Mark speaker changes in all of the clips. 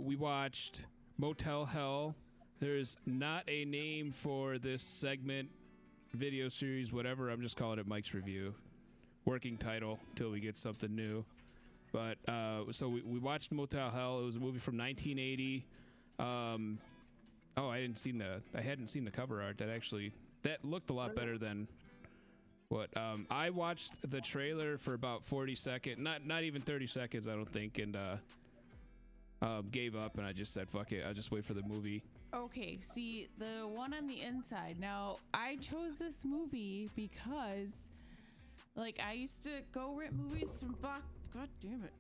Speaker 1: we watched Motel Hell. There's not a name for this segment, video series, whatever. I'm just calling it Mike's Review. Working title till we get something new. But so we watched Motel Hell. It was a movie from 1980. I hadn't seen the cover art. That looked a lot better than what I watched the trailer for about 40 seconds, not even 30 seconds, I don't think, and gave up, and I just said, fuck it, I'll just wait for the movie.
Speaker 2: Okay, see, the one on the inside. Now, I chose this movie because, like, I used to go rent movies from God damn it.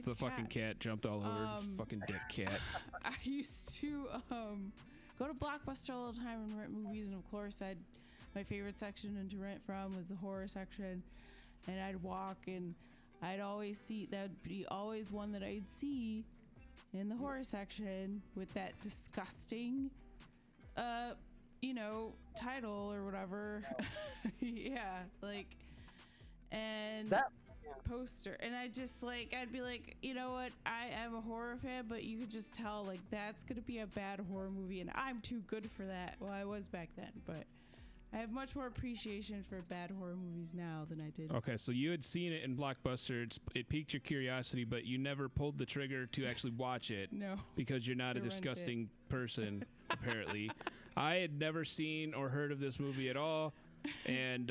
Speaker 1: The fucking cat jumped all over. Fucking dick cat.
Speaker 2: I used to go to Blockbuster all the time and rent movies, and of course, my favorite section to rent from was the horror section, and I'd walk, and I'd always see, that would be always one that I'd see in the horror section with that disgusting, title or whatever. Yeah, like, and that poster. And I'd be like, you know what? I am a horror fan, but you could just tell, like, that's going to be a bad horror movie, and I'm too good for that. Well, I was back then, but I have much more appreciation for bad horror movies now than I did.
Speaker 1: Okay, so you had seen it in Blockbuster. It piqued your curiosity, but you never pulled the trigger to actually watch it.
Speaker 2: No.
Speaker 1: Because you're not a disgusting person, apparently. I had never seen or heard of this movie at all, and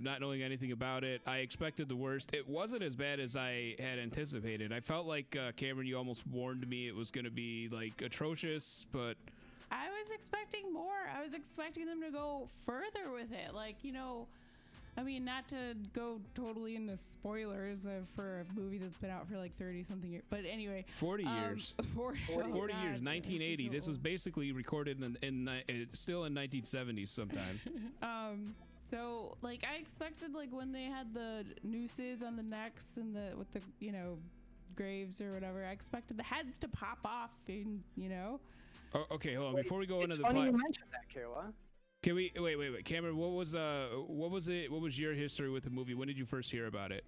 Speaker 1: not knowing anything about it, I expected the worst. It wasn't as bad as I had anticipated. I felt like, Cameron, you almost warned me it was going to be, like, atrocious, but
Speaker 2: I was expecting more. I was expecting them to go further with it. Like, I mean, not to go totally into spoilers for a movie that's been out for like 30 something years. But anyway.
Speaker 1: 40 years. 40 years, 1980. This was basically recorded still in 1970s sometime.
Speaker 2: So, like, I expected, like, when they had the nooses on the necks and with the, graves or whatever, I expected the heads to pop off and,
Speaker 1: Oh, okay, hold on. Before we go into the
Speaker 3: plot, it's funny you mentioned that, Kayla.
Speaker 1: Can we wait, Cameron? What was it? What was your history with the movie? When did you first hear about it?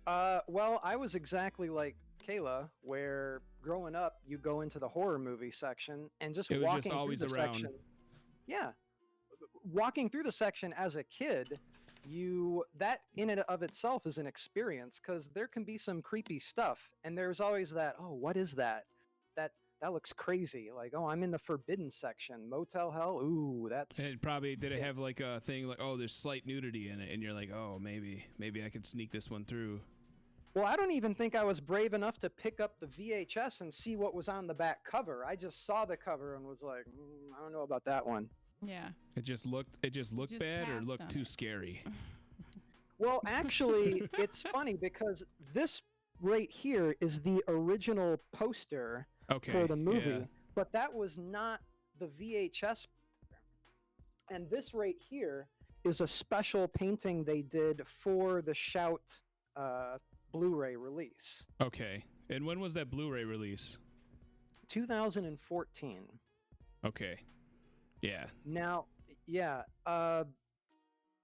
Speaker 3: Well, I was exactly like Kayla, where growing up, you go into the horror movie section and just walking just always through the around. Section. Yeah, walking through the section as a kid, that in and of itself is an experience because there can be some creepy stuff, and there's always that. Oh, what is that? That looks crazy. Like, oh, I'm in the forbidden section. Motel Hell. Ooh, that's.
Speaker 1: And probably did it have like a thing like, oh, there's slight nudity in it, and you're like, oh, maybe I could sneak this one through.
Speaker 3: Well, I don't even think I was brave enough to pick up the VHS and see what was on the back cover. I just saw the cover and was like, I don't know about that one.
Speaker 2: Yeah.
Speaker 1: It just looked bad or looked too scary.
Speaker 3: Well, actually, it's funny because this right here is the original poster. For the movie, but that was not the VHS. And this right here is a special painting they did for the Shout Blu-ray release.
Speaker 1: Okay. And when was that Blu-ray release?
Speaker 3: 2014.
Speaker 1: Okay. Yeah.
Speaker 3: Now, yeah.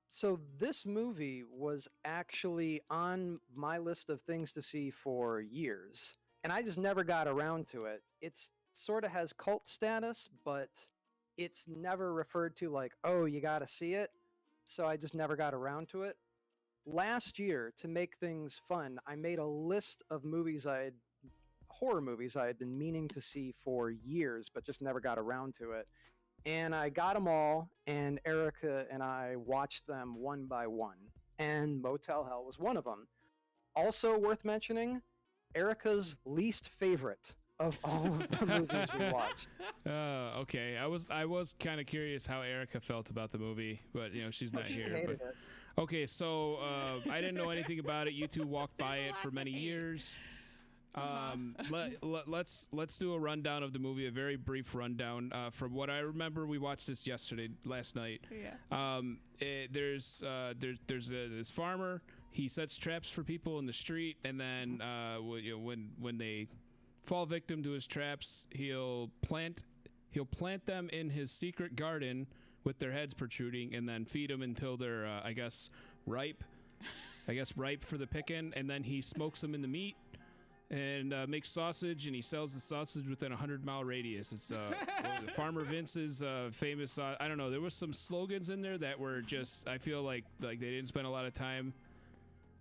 Speaker 3: So this movie was actually on my list of things to see for years. And I just never got around to it. It's sort of has cult status, but it's never referred to like, oh, you got to see it. So I just never got around to it. Last year, to make things fun, I made a list of horror movies I had been meaning to see for years, but just never got around to it. And I got them all, and Erica and I watched them one by one. And Motel Hell was one of them. Also worth mentioning, Erica's least favorite of all of the movies we watched.
Speaker 1: Okay. I was kind of curious how Erica felt about the movie, but she's not here. But okay, so I didn't know anything about it. You two walked by it for many years. Let's do a rundown of the movie, a very brief rundown. From what I remember, we watched this last night.
Speaker 2: Yeah.
Speaker 1: There's this farmer. He sets traps for people in the street, and then when they fall victim to his traps, he'll plant them in his secret garden with their heads protruding, and then feed them until they're ripe for the picking, and then he smokes them in the meat. and makes sausage, and he sells the sausage within a 100-mile radius. It's Farmer Vince's famous. I don't know. There was some slogans in there that were just. I feel like they didn't spend a lot of time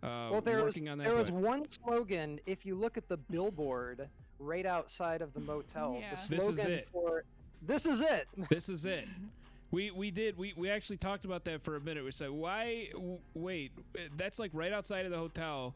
Speaker 1: working on that.
Speaker 3: There was one slogan. If you look at the billboard right outside of the motel, the slogan this is it.
Speaker 1: This is it. We actually talked about that for a minute. We said, wait, that's like right outside of the hotel.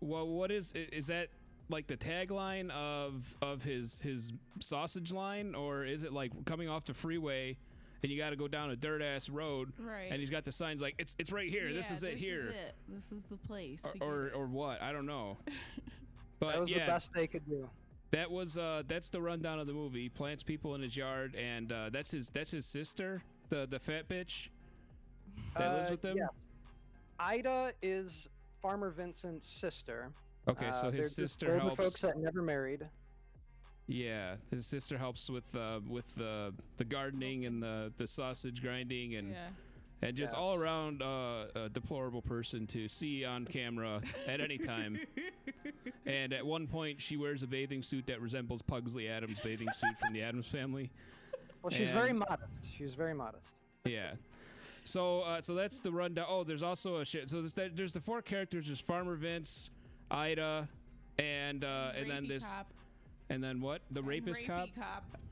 Speaker 1: Well, what is that like the tagline of his sausage line, or is it like coming off the freeway and you got to go down a dirt ass road,
Speaker 2: right?
Speaker 1: And he's got the signs like it's right here. This is it here.
Speaker 2: This is the place.
Speaker 1: Or what? I don't know. But
Speaker 3: that was the best they could do.
Speaker 1: That was that's the rundown of the movie. He plants people in his yard, and that's his sister, the fat bitch that lives with them. Yeah.
Speaker 3: Ida is Farmer Vincent's sister.
Speaker 1: Okay, so his sister helps.
Speaker 3: Folks that never married.
Speaker 1: Yeah, his sister helps with the gardening and the sausage grinding and just all around a deplorable person to see on camera at any time. And at one point, she wears a bathing suit that resembles Pugsley Addams' bathing suit from the Addams Family.
Speaker 3: Well, she's very modest. She's very modest.
Speaker 1: Yeah. So that's the rundown. Oh, there's also a shit. So there's the four characters. There's Farmer Vince, Ida, and then this. Cop. And then what? The rapist cop?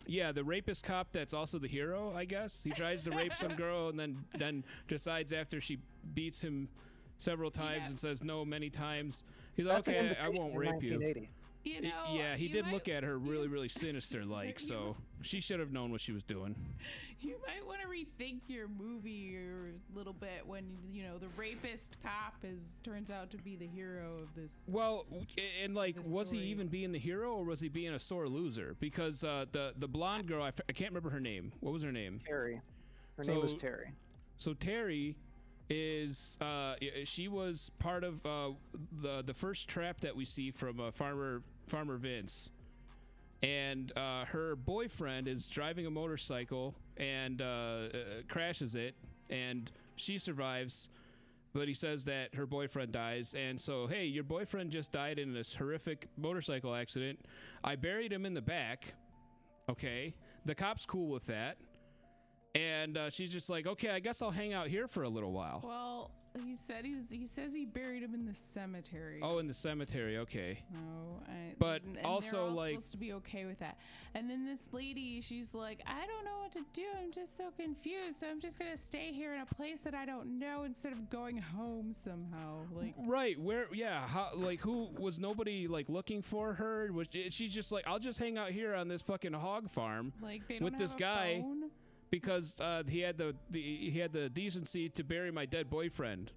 Speaker 1: Yeah, the rapist cop that's also the hero, I guess. He tries to rape some girl and then decides after she beats him several times and says no many times. He's like, okay, I won't rape you.
Speaker 2: You know,
Speaker 1: yeah, he did look at her really sinister like, so she should have known what she was doing.
Speaker 2: You might want to rethink your movie a little bit when, you know, the rapist cop turns out to be the hero of this.
Speaker 1: Well, and like, was he even being the hero or was he being a sore loser? Because the blonde girl, I can't remember her name. What was her name?
Speaker 3: Terry. Her name was Terry.
Speaker 1: So Terry is she was part of the first trap that we see from Farmer Vince, and her boyfriend is driving a motorcycle and crashes it, and she survives, but he says that her boyfriend dies, and so, hey, your boyfriend just died in this horrific motorcycle accident. I buried him in the back. Okay, the cop's cool with that. And she's just like, okay, I guess I'll hang out here for a little while.
Speaker 2: Well, he says he buried him in the cemetery.
Speaker 1: Oh, in the cemetery, okay.
Speaker 2: No,
Speaker 1: but
Speaker 2: and
Speaker 1: also
Speaker 2: they're all
Speaker 1: like
Speaker 2: supposed to be okay with that. And then this lady, she's like, I don't know what to do. I'm just so confused. So I'm just gonna stay here in a place that I don't know instead of going home somehow. Like,
Speaker 1: right? Where? Yeah. How? Like, who was nobody like looking for her? Was she's just like, I'll just hang out here on this fucking hog farm
Speaker 2: like they don't
Speaker 1: with
Speaker 2: have
Speaker 1: this
Speaker 2: a
Speaker 1: guy.
Speaker 2: phone?
Speaker 1: Because he had the decency to bury my dead boyfriend,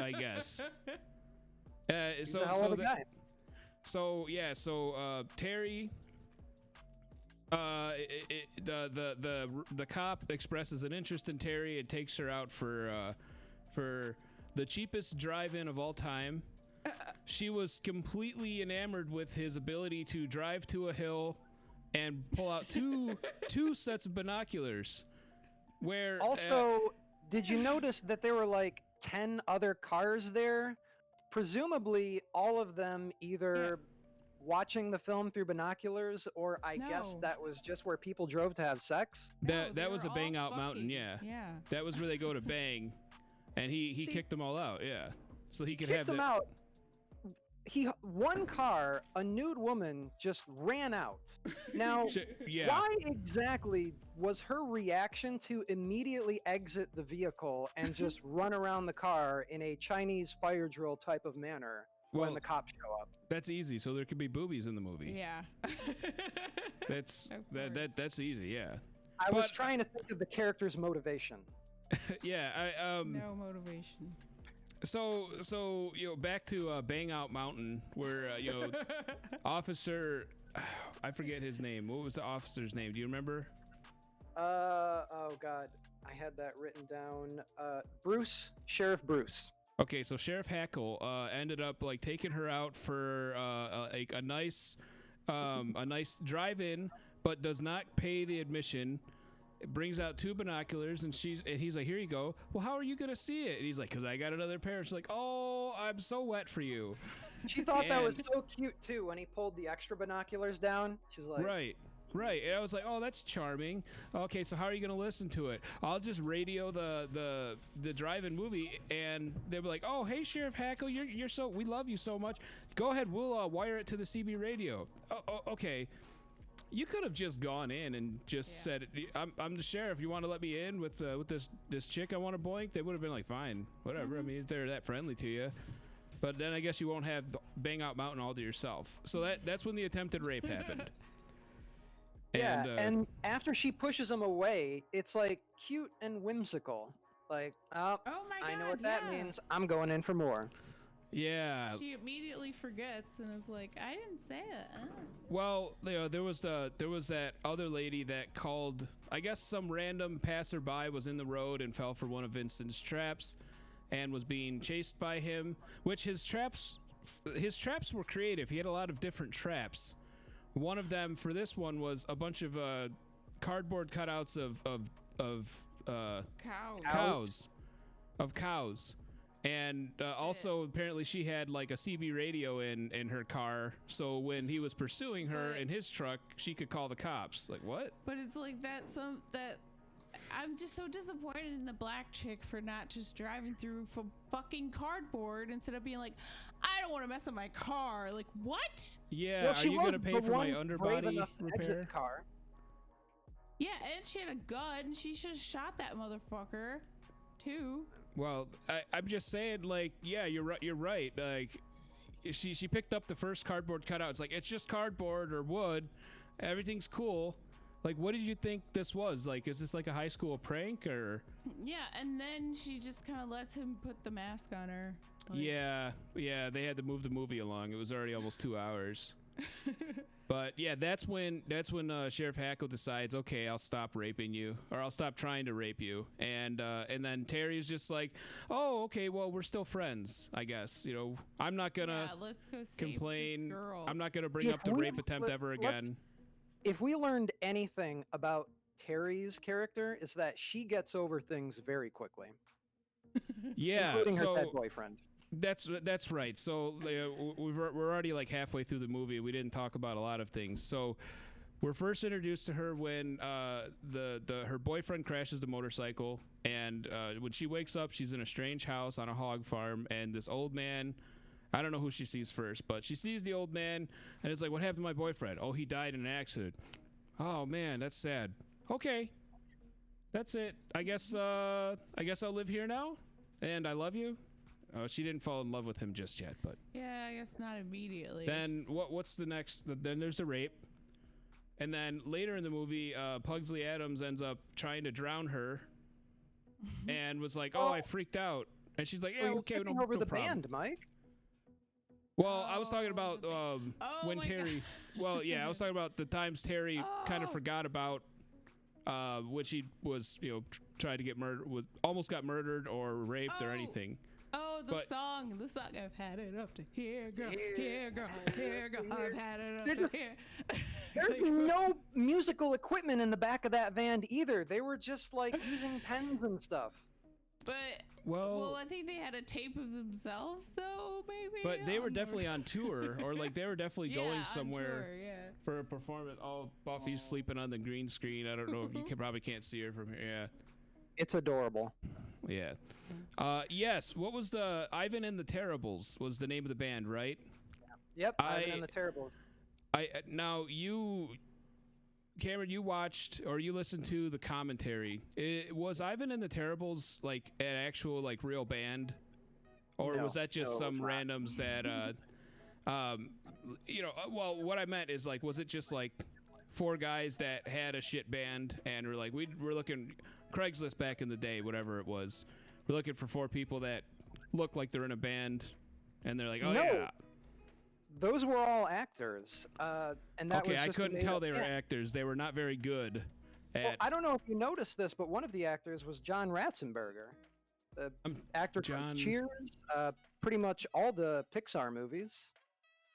Speaker 1: I guess. So Terry, the cop expresses an interest in Terry and takes her out for the cheapest drive-in of all time. She was completely enamored with his ability to drive to a hill and pull out two sets of binoculars. Where
Speaker 3: also, did you notice that there were like 10 other cars there? Presumably, all of them either watching the film through binoculars, or I guess that was just where people drove to have sex.
Speaker 1: That was a Bang Out Mountain, yeah. That was where they go to bang, and he kicked them all out, so he could have them
Speaker 3: out. One car, a nude woman just ran out. Now, why exactly was her reaction to immediately exit the vehicle and just run around the car in a Chinese fire drill type of manner when the cops show up?
Speaker 1: That's easy, so there could be boobies in the movie.
Speaker 2: Yeah.
Speaker 1: That's easy, yeah.
Speaker 3: I was trying to think of the character's motivation.
Speaker 2: No motivation.
Speaker 1: So back to Bang Out Mountain, where officer, I forget his name. What was the officer's name? Do you remember?
Speaker 3: Oh God, I had that written down. Sheriff Bruce.
Speaker 1: Okay, so Sheriff Hackle ended up like taking her out for a nice drive-in, but does not pay the admission. It brings out two binoculars, and he's like, here you go. Well, how are you gonna see it? And he's like, because I got another pair. She's like, oh, I'm so wet for you.
Speaker 3: She thought that was
Speaker 1: And-
Speaker 3: so cute too when he pulled the extra binoculars down. She's like,
Speaker 1: Right. Right. And I was like, oh, that's charming. Okay, so how are you going to listen to it? I'll just radio the drive-in movie, and they'll be like, oh, hey, Sheriff Hackle, you're so, we love you so much. Go ahead, we'll wire it to the CB radio. Oh, okay. You could have just gone in and just said, I'm the sheriff. You want to let me in with this chick I want to boink? They would have been like, fine, whatever. I mean, if they're that friendly to you. But then I guess you won't have Bang Out Mountain all to yourself. So that's when the attempted rape happened.
Speaker 3: yeah, and after she pushes him away, it's like cute and whimsical. Like, oh
Speaker 2: my God,
Speaker 3: I know what that means. I'm going in for more.
Speaker 1: Yeah.
Speaker 2: She immediately forgets and is like, I didn't say it.
Speaker 1: Well, there was that other lady that called. I guess some random passerby was in the road and fell for one of Vincent's traps, and was being chased by him. Which his traps were creative. He had a lot of different traps. One of them for this one was a bunch of cardboard cutouts of cows. And also, apparently, she had like a CB radio in her car, so when he was pursuing her in his truck, she could call the cops. Like, what?
Speaker 2: But it's like that I'm just so disappointed in the black chick for not just driving through for fucking cardboard instead of being like, I don't want to mess up my car. Like, what?
Speaker 1: Yeah,
Speaker 3: Well,
Speaker 1: are you gonna pay for my underbody repair?
Speaker 3: Car.
Speaker 2: Yeah, and she had a gun. She should have shot that motherfucker, too.
Speaker 1: Well, I'm just saying, like, yeah, you're right. You're right. Like, she picked up the first cardboard cutout. It's like, it's just cardboard or wood. Everything's cool. Like, what did you think this was? Like, is this like a high school prank or?
Speaker 2: Yeah, and then she just kind of lets him put the mask on her. Like,
Speaker 1: Yeah, they had to move the movie along. It was already almost 2 hours. But yeah, that's when Sheriff Hackle decides, okay, I'll stop raping you, or I'll stop trying to rape you, and then Terry's just like, oh, okay, well, we're still friends, I guess. You know, I'm not gonna
Speaker 2: let's go save
Speaker 1: complain.
Speaker 2: this girl.
Speaker 1: I'm not gonna bring up the rape attempt ever again.
Speaker 3: If we learned anything about Terry's character, is that she gets over things very quickly.
Speaker 1: Yeah,
Speaker 3: including her dead boyfriend.
Speaker 1: That's right. So we're already like halfway through the movie. We didn't talk about a lot of things. So we're first introduced to her when her boyfriend crashes the motorcycle, and when she wakes up, she's in a strange house on a hog farm, and this old man. I don't know who she sees first, but she sees the old man, and it's like, what happened to my boyfriend? Oh, he died in an accident. Oh man, that's sad. Okay, that's it. I guess I'll live here now, and I love you. She didn't fall in love with him just yet, but
Speaker 2: yeah, I guess not immediately.
Speaker 1: then what's the next? Then there's a rape, and then later in the movie, Pugsley Adams ends up trying to drown her, and was like, "Oh, I freaked out," and she's like, "Yeah, okay, no
Speaker 3: over the
Speaker 1: problem."
Speaker 3: band, Mike.
Speaker 1: Well, I was talking about when
Speaker 2: my
Speaker 1: Terry. Well, yeah, I was talking about the times Terry kind of forgot about when she was, tried to get murdered, almost got murdered or raped or anything.
Speaker 2: Oh, the song. I've had it up to here, girl. Here, girl. Here, girl. I've had it up to here.
Speaker 3: There's no musical equipment in the back of that van either. They were just like using pens and stuff.
Speaker 2: But well, I think they had a tape of themselves, though. Maybe.
Speaker 1: But they were definitely on tour, or like they were definitely going somewhere
Speaker 2: tour,
Speaker 1: for a performance. Oh, Buffy's sleeping on the green screen. I don't know if you probably can't see her from here. Yeah.
Speaker 3: It's adorable.
Speaker 1: Yeah. Yes. What was the Ivan and the Terribles was the name of the band, right?
Speaker 3: Yep. Ivan and the Terribles.
Speaker 1: Now you, Cameron, you watched or you listened to the commentary. Was Ivan and the Terribles like an actual like real band, or was that just some randoms that well, what I meant is like, was it just like 4 guys that had a shit band and were like, we're looking Craigslist back in the day, whatever it was. We're looking for 4 people that look like they're in a band, and they're like, oh yeah.
Speaker 3: Those were all actors, and that was
Speaker 1: I
Speaker 3: just
Speaker 1: couldn't tell they were actors. They were not very good at.
Speaker 3: Well, I don't know if you noticed this, but one of the actors was John Ratzenberger, the actor from Cheers, pretty much all the Pixar movies.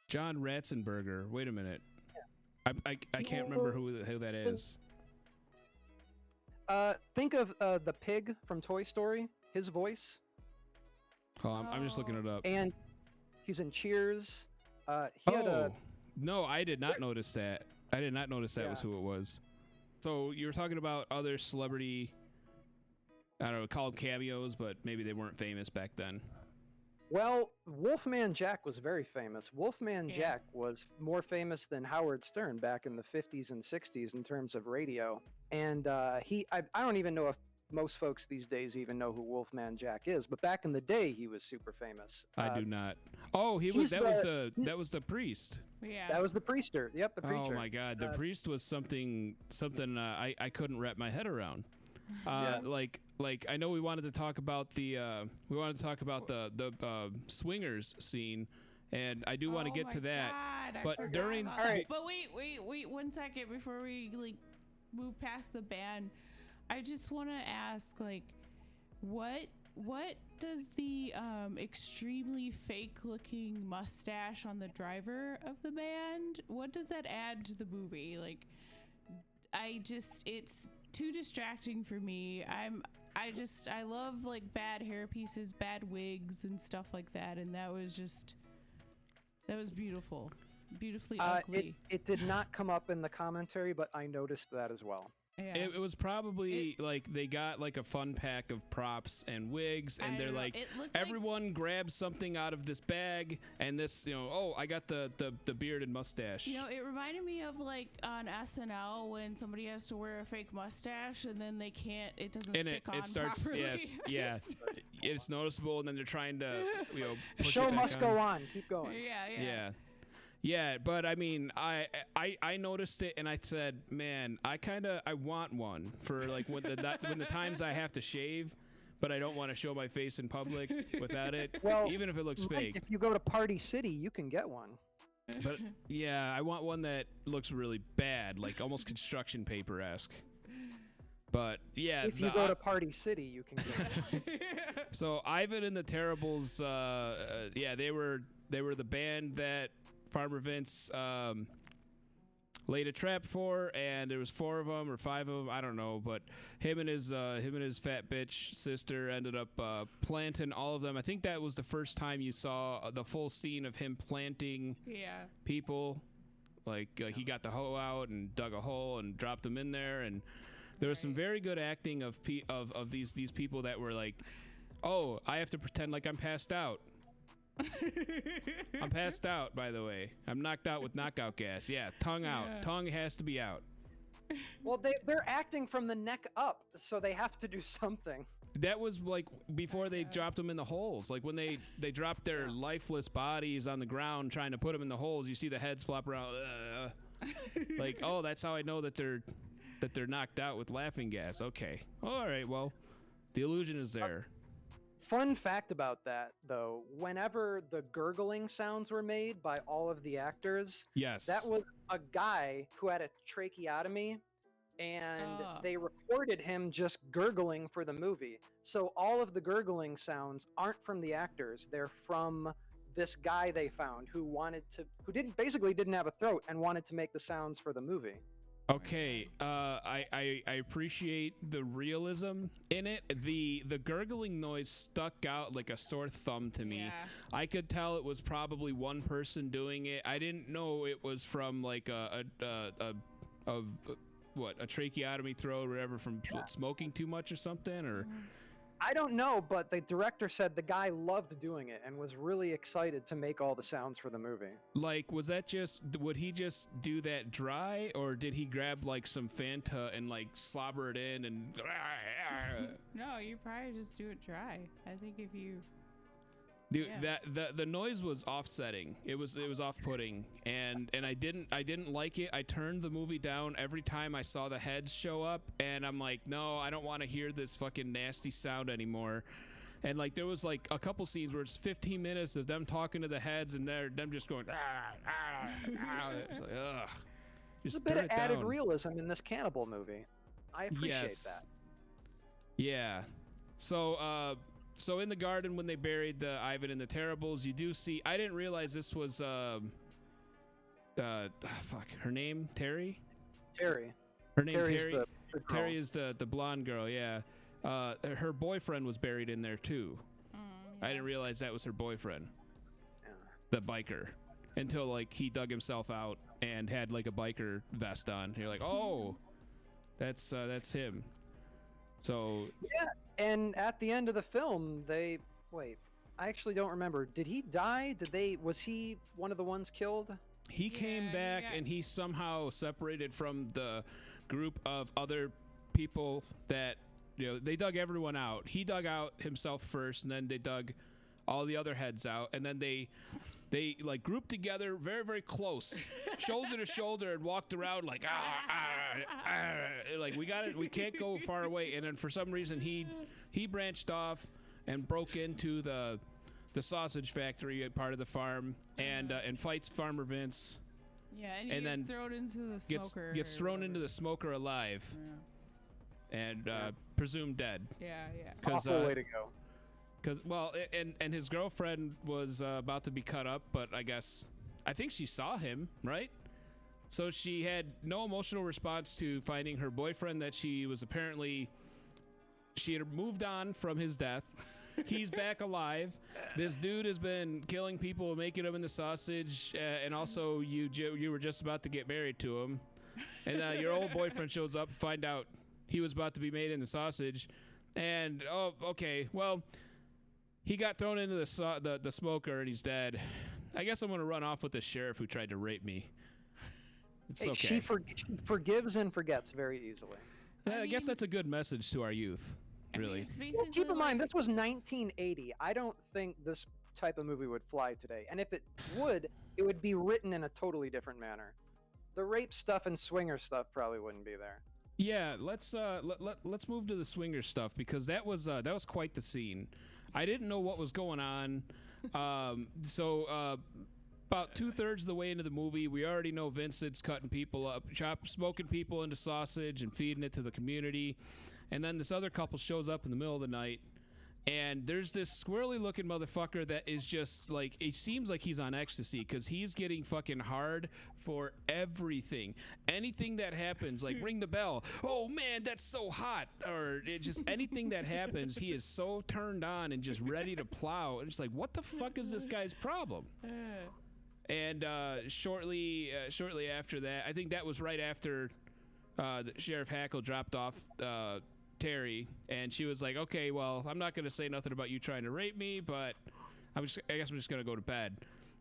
Speaker 1: John Ratzenberger. Wait a minute. Yeah. I can't remember who that is.
Speaker 3: Think of the pig from Toy Story. His voice.
Speaker 1: Oh, I'm just looking it up.
Speaker 3: And He's in Cheers. He had a.
Speaker 1: No, I did not notice that. I did not notice that was
Speaker 3: Yeah.
Speaker 1: who it was. So you were talking about other celebrity, I don't know, call them cameos, but maybe they weren't famous back then.
Speaker 3: Well, Wolfman Jack was very famous. Wolfman
Speaker 2: Yeah.
Speaker 3: Jack was more famous than Howard Stern back in the 50s and 60s in terms of radio. And I don't even know if most folks these days even know who Wolfman Jack is, but back in the day, he was super famous.
Speaker 1: I do not. Oh, he was. That was the priest.
Speaker 2: Yeah.
Speaker 3: That was the priester. Yep, the preacher.
Speaker 1: Oh my God, the priest was something I couldn't wrap my head around.
Speaker 3: Yeah.
Speaker 1: Like I know we wanted to talk about the swingers scene, and I do want to get to that.
Speaker 2: God,
Speaker 1: but during
Speaker 2: but wait 1 second before we like move past the band. I just want to ask, like, what does the extremely fake looking mustache on the driver of the band, what does that add to the movie? Like, it's too distracting for me. I love like bad hair pieces, bad wigs and stuff like that, and that was beautiful. Beautifully ugly.
Speaker 3: It did not come up in the commentary, but I noticed that as well.
Speaker 2: Yeah.
Speaker 1: It was probably like they got like a fun pack of props and wigs, and they're like, everyone grab something out of this bag, and this, I got the beard and mustache.
Speaker 2: It reminded me of like on SNL when somebody has to wear a fake mustache and then it doesn't stick on
Speaker 1: it starts,
Speaker 2: properly.
Speaker 1: Yes, yeah, it's noticeable, and then they're trying to, push
Speaker 3: Show
Speaker 1: it back
Speaker 3: must go on. Keep going.
Speaker 1: Yeah. Yeah, but I mean, I noticed it, and I said, man, I want one for like when the times I have to shave, but I don't want to show my face in public without it, even if it looks fake.
Speaker 3: If you go to Party City, you can get one.
Speaker 1: But yeah, I want one that looks really bad, like almost construction paper-esque. But yeah,
Speaker 3: if you go to Party City, you can get one.
Speaker 1: So Ivan and the Terribles, they were the band that Farmer Vince laid a trap for, and there was 4 of them or 5 of them, I don't know, but him and his fat bitch sister ended up planting all of them. I think that was the first time you saw the full scene of him planting people. Like he got the hoe out and dug a hole and dropped them in there, and there was some very good acting of these people that were like, oh, I have to pretend like I'm passed out. I'm passed out, by the way. I'm knocked out with knockout gas. Yeah, tongue out. Tongue has to be out.
Speaker 3: Well, they're acting from the neck up, so they have to do something.
Speaker 1: That was like before they dropped them in the holes. Like when they dropped their lifeless bodies on the ground trying to put them in the holes, you see the heads flop around. Like, oh, that's how I know that they're knocked out with laughing gas. Okay. All right, well, the illusion is there.
Speaker 3: Fun fact about that, though, whenever the gurgling sounds were made by all of the actors, that was a guy who had a tracheotomy, and they recorded him just gurgling for the movie. So all of the gurgling sounds aren't from the actors; they're from this guy they found who basically didn't have a throat and wanted to make the sounds for the movie.
Speaker 1: Okay, I appreciate the realism in it. The gurgling noise stuck out like a sore thumb to me.
Speaker 2: Yeah.
Speaker 1: I could tell it was probably one person doing it. I didn't know it was from like a tracheotomy throat or whatever from smoking too much or something, or.
Speaker 3: I don't know, but the director said the guy loved doing it and was really excited to make all the sounds for the movie.
Speaker 1: Like, would he just do that dry, or did he grab like some Fanta and like slobber it in and?
Speaker 2: No, you probably just do it dry. I think if you.
Speaker 1: Dude, the noise was offsetting. It was off-putting, and I didn't like it. I turned the movie down every time I saw the heads show up, and I'm like, no, I don't want to hear this fucking nasty sound anymore. And like there was like a couple scenes where it's 15 minutes of them talking to the heads, and them just going It's like, ugh.
Speaker 3: There's a bit of added realism in this cannibal movie. I appreciate that.
Speaker 1: Yeah. So in the garden when they buried the Ivan and the Terribles, you do see. I didn't realize this was her name Terry.
Speaker 3: Terry.
Speaker 1: Her name
Speaker 3: Terry's
Speaker 1: Terry. Terry is the blonde girl. Yeah. Her boyfriend was buried in there too. I didn't realize that was her boyfriend. the biker until like he dug himself out and had like a biker vest on. You're like, oh, that's him. So
Speaker 3: yeah, and at the end of the film, I actually don't remember. Did he die? Was he one of the ones killed?
Speaker 1: He came back and he somehow separated from the group of other people that, they dug everyone out. He dug out himself first, and then they dug all the other heads out, and then they like grouped together very, very close, shoulder to shoulder, and walked around like like we can't go far away. And then for some reason he branched off and broke into the sausage factory part of the farm and fights Farmer Vince.
Speaker 2: Yeah, and then thrown into the smoker.
Speaker 1: Gets thrown into the smoker alive. Yeah. And presumed dead.
Speaker 2: Yeah.
Speaker 3: Awful way to go.
Speaker 1: Because and his girlfriend was about to be cut up, but I think she saw him, right? So she had no emotional response to finding her boyfriend that she had moved on from his death. He's back alive. This dude has been killing people, making them into sausage, and also you were just about to get married to him, and your old boyfriend shows up, find out he was about to be made into sausage, and okay, well, he got thrown into the smoker and he's dead. I guess I'm gonna run off with the sheriff who tried to rape me. It's okay.
Speaker 3: She forgives and forgets very easily.
Speaker 1: I guess that's a good message to our youth. Really.
Speaker 3: Well, keep in mind, this was 1980. I don't think this type of movie would fly today. And if it would be written in a totally different manner. The rape stuff and swinger stuff probably wouldn't be there.
Speaker 1: Yeah, let's move to the swinger stuff, because that was quite the scene. I didn't know what was going on. So about 2/3 of the way into the movie, we already know Vincent's cutting people up, smoking people into sausage and feeding it to the community. And then this other couple shows up in the middle of the night, and there's this squirrely looking motherfucker that is just like, it seems like he's on ecstasy, because he's getting fucking hard for everything. Anything that happens, like ring the bell, oh man, that's so hot, or anything that happens, he is so turned on and just ready to plow. And it's like, what the fuck is this guy's problem? And shortly after that, I think that was right after Sheriff Hackle dropped off Terry, and she was like, okay, well, I'm not going to say nothing about you trying to rape me, but I guess I'm just going to go to bed.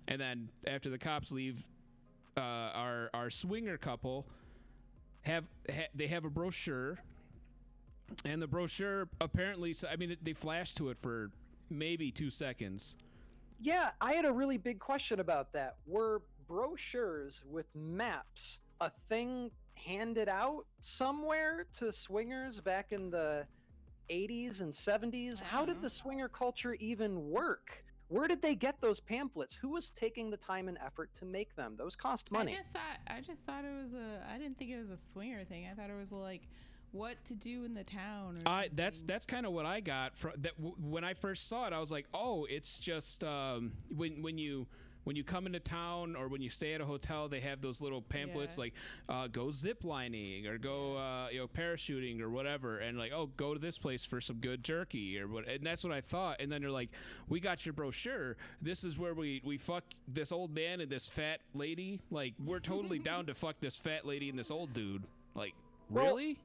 Speaker 1: And then after the cops leave, our swinger couple have a brochure, and the brochure apparently, they flashed to it for maybe 2 seconds.
Speaker 3: Yeah, I had a really big question about that. Were brochures with maps a thing handed out somewhere to swingers back in the 80s and 70s? How did the swinger culture even work? Where did they get those pamphlets? Who was taking the time and effort to make them? Those cost money.
Speaker 2: I just thought it was I didn't think it was a swinger thing. I thought it was like what to do in the town.
Speaker 1: That's kind of what I got from that. When I first saw it, I was like, oh, it's just when you come into town or when you stay at a hotel, they have those little pamphlets like go zip lining or go parachuting or whatever, and like, oh, go to this place for some good jerky or what. And that's what I thought. And then they're like, we got your brochure. This is where we fuck this old man and this fat lady. Like, we're totally down to fuck this fat lady and this old dude. Like, really?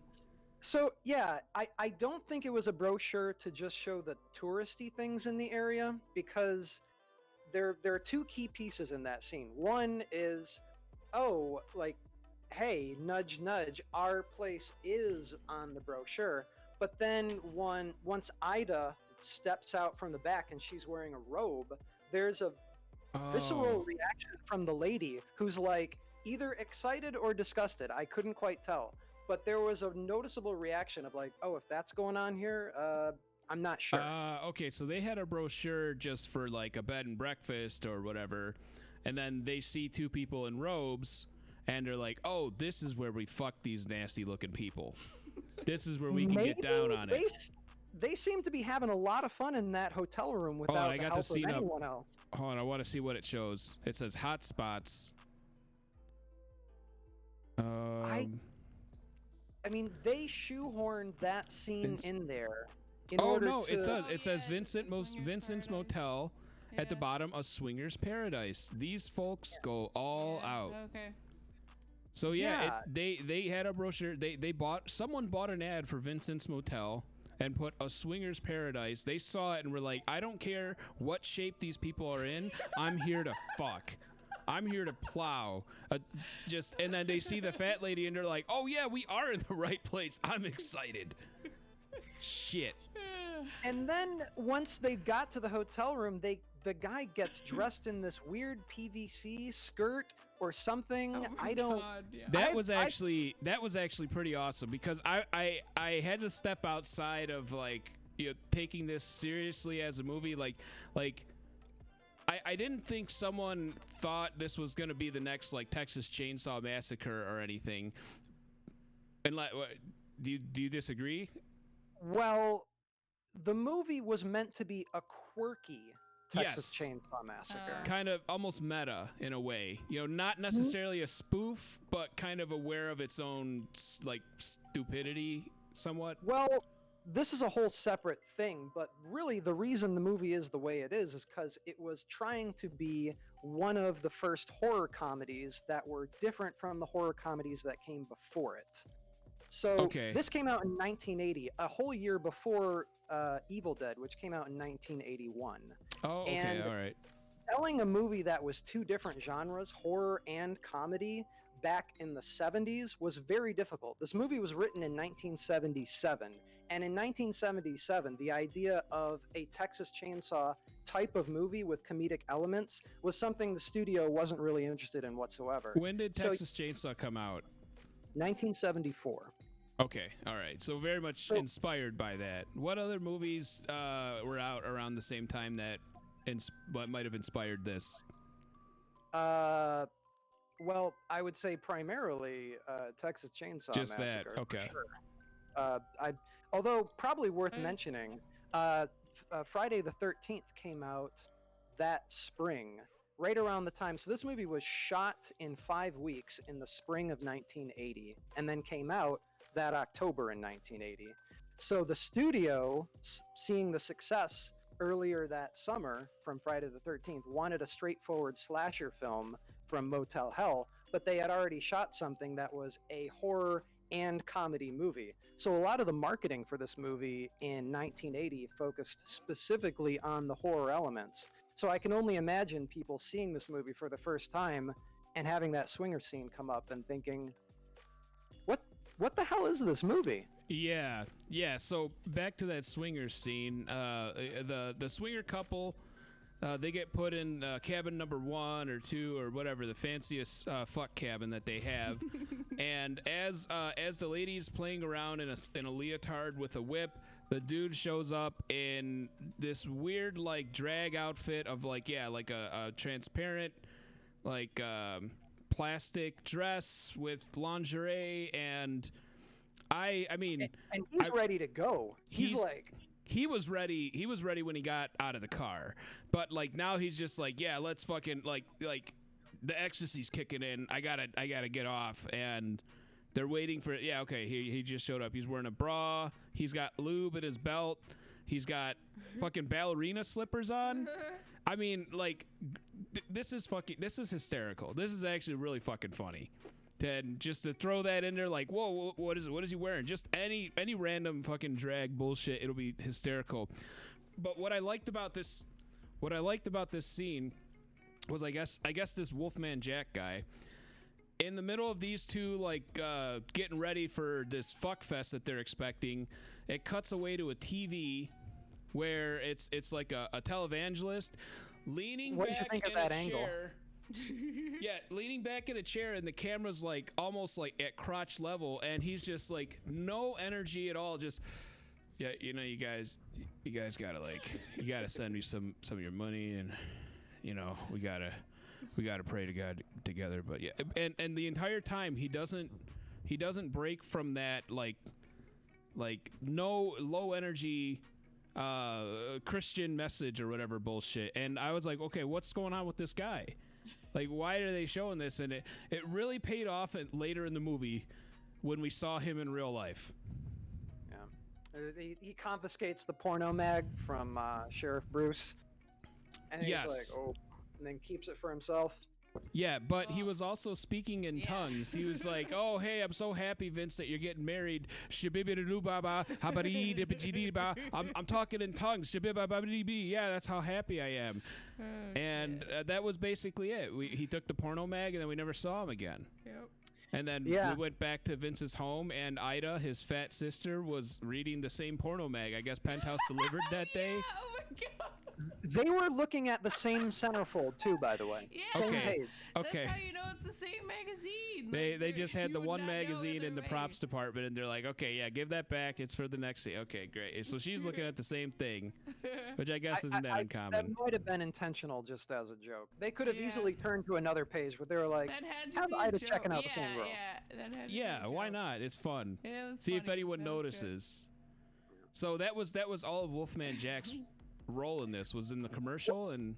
Speaker 3: So yeah, I don't think it was a brochure to just show the touristy things in the area, because there are two key pieces in that scene. One is, hey, nudge nudge, our place is on the brochure. But then once Ida steps out from the back and she's wearing a robe, there's a visceral reaction from the lady who's like either excited or disgusted. I couldn't quite tell. But there was a noticeable reaction of like, oh, if that's going on here, I'm not sure.
Speaker 1: Okay, so they had a brochure just for like a bed and breakfast or whatever, and then they see two people in robes, and they're like, oh, this is where we fuck these nasty looking people. This is where we can get down on it.
Speaker 3: They seem to be having a lot of fun in that hotel room without the help of anyone else.
Speaker 1: Hold on, I want to see what it shows. It says hot spots.
Speaker 3: I mean, they shoehorned that scene in there.
Speaker 1: It says Vincent's Motel, at the bottom, a swingers paradise. These folks go all out.
Speaker 2: Okay.
Speaker 1: So they had a brochure. Someone bought an ad for Vincent's Motel and put a swingers paradise. They saw it and were like, I don't care what shape these people are in. I'm here to fuck. I'm here to plow. And then they see the fat lady and they're like, oh yeah, we are in the right place. I'm excited. Shit.
Speaker 3: And then once they got to the hotel room, the guy gets dressed in this weird PVC skirt or something.
Speaker 2: Oh my
Speaker 3: I don't.
Speaker 2: God, yeah.
Speaker 1: That was actually pretty awesome because I had to step outside of like, you know, taking this seriously as a movie. Like I didn't think someone thought this was gonna be the next like Texas Chainsaw Massacre or anything. And like, do you disagree?
Speaker 3: Well, the movie was meant to be a quirky Texas Chainsaw Massacre.
Speaker 1: Kind of almost meta in a way. You know, not necessarily a spoof, but kind of aware of its own like stupidity somewhat.
Speaker 3: Well, this is a whole separate thing, but really the reason the movie is the way it is because it was trying to be one of the first horror comedies that were different from the horror comedies that came before it. So this came out in 1980, a whole year before Evil Dead, which came out in 1981.
Speaker 1: Oh, okay,
Speaker 3: and
Speaker 1: all right.
Speaker 3: Selling a movie that was two different genres, horror and comedy, back in the 70s was very difficult. This movie was written in 1977, and in 1977, the idea of a Texas Chainsaw type of movie with comedic elements was something the studio wasn't really interested in whatsoever.
Speaker 1: When did Texas Chainsaw come out?
Speaker 3: 1974.
Speaker 1: Okay, all right. So very much inspired by that. What other movies were out around the same time that what might have inspired this?
Speaker 3: Well, I would say primarily Texas Chainsaw
Speaker 1: Just
Speaker 3: Massacre.
Speaker 1: that, okay.
Speaker 3: Sure. Although probably worth mentioning, Friday the 13th came out that spring, right around the time. So this movie was shot in 5 weeks in the spring of 1980, and then came out that October in 1980. So the studio, seeing the success earlier that summer from Friday the 13th, wanted a straightforward slasher film from Motel Hell, but they had already shot something that was a horror and comedy movie. So a lot of the marketing for this movie in 1980 focused specifically on the horror elements. So I can only imagine people seeing this movie for the first time and having that swinger scene come up and thinking, what the hell is this movie?
Speaker 1: Yeah. So back to that swinger scene. The swinger couple, they get put in cabin number 1 or 2 or whatever, the fanciest fuck cabin that they have. And as the lady's playing around in a leotard with a whip, the dude shows up in this weird like drag outfit of like a transparent like plastic dress with lingerie, and I mean
Speaker 3: and he's ready to go. He
Speaker 1: was ready when he got out of the car, but like now he's just like, yeah, let's fucking like the ecstasy's kicking in. I gotta get off, and they're waiting for it. Yeah, okay, he just showed up. He's wearing a bra. He's got lube in his belt. He's got fucking ballerina slippers on. I mean, like, this is hysterical. This is actually really fucking funny. And just to throw that in there, like, whoa, what is he wearing? Just any random fucking drag bullshit. It'll be hysterical. But what I liked about this scene was, I guess this Wolfman Jack guy, in the middle of these two, like, getting ready for this fuck fest that they're expecting, it cuts away to a TV where it's like a televangelist leaning back in a chair. Yeah, leaning back in a chair, and the camera's like almost like at crotch level, and he's just like no energy at all. Just, yeah, you know, you guys gotta you gotta send me some of your money, and you know we gotta pray to God together. But yeah, and the entire time he doesn't break from that like no low energy Christian message or whatever bullshit. And I was like, okay, what's going on with this guy? Like, why are they showing this? And it really paid off later in the movie when we saw him in real life.
Speaker 3: Yeah, he confiscates the porno mag from Sheriff Bruce. And
Speaker 1: yes.
Speaker 3: he's like, oh, and then keeps it for himself.
Speaker 1: Yeah, but he was also speaking in tongues. He was like, "Oh, hey, I'm so happy, Vince, that you're getting married. I'm talking in tongues. Yeah, that's how happy I am." And that was basically it. He took the porno mag, and then we never saw him again.
Speaker 2: Yep.
Speaker 1: And then we went back to Vince's home, and Ida, his fat sister, was reading the same porno mag. I guess Penthouse delivered that day.
Speaker 2: Yeah, oh my god.
Speaker 3: They were looking at the same centerfold too, by the way.
Speaker 2: Yeah.
Speaker 1: Okay.
Speaker 2: That's how you know it's the same magazine.
Speaker 1: They just had the one magazine in the props department, and they're like, okay, yeah, give that back. It's for the next scene. Okay, great. So she's looking at the same thing, which I guess isn't that uncommon.
Speaker 3: That might have been intentional, just as a joke. They could have easily turned to another page where they were like,
Speaker 2: that had to
Speaker 3: have
Speaker 2: be
Speaker 3: Ida
Speaker 2: a joke.
Speaker 3: checking out the same room.
Speaker 1: Yeah, why not? It's fun.
Speaker 2: Yeah, it was
Speaker 1: See if
Speaker 2: funny.
Speaker 1: anyone notices. So that was all of Wolfman Jack's role in this, was in the commercial. And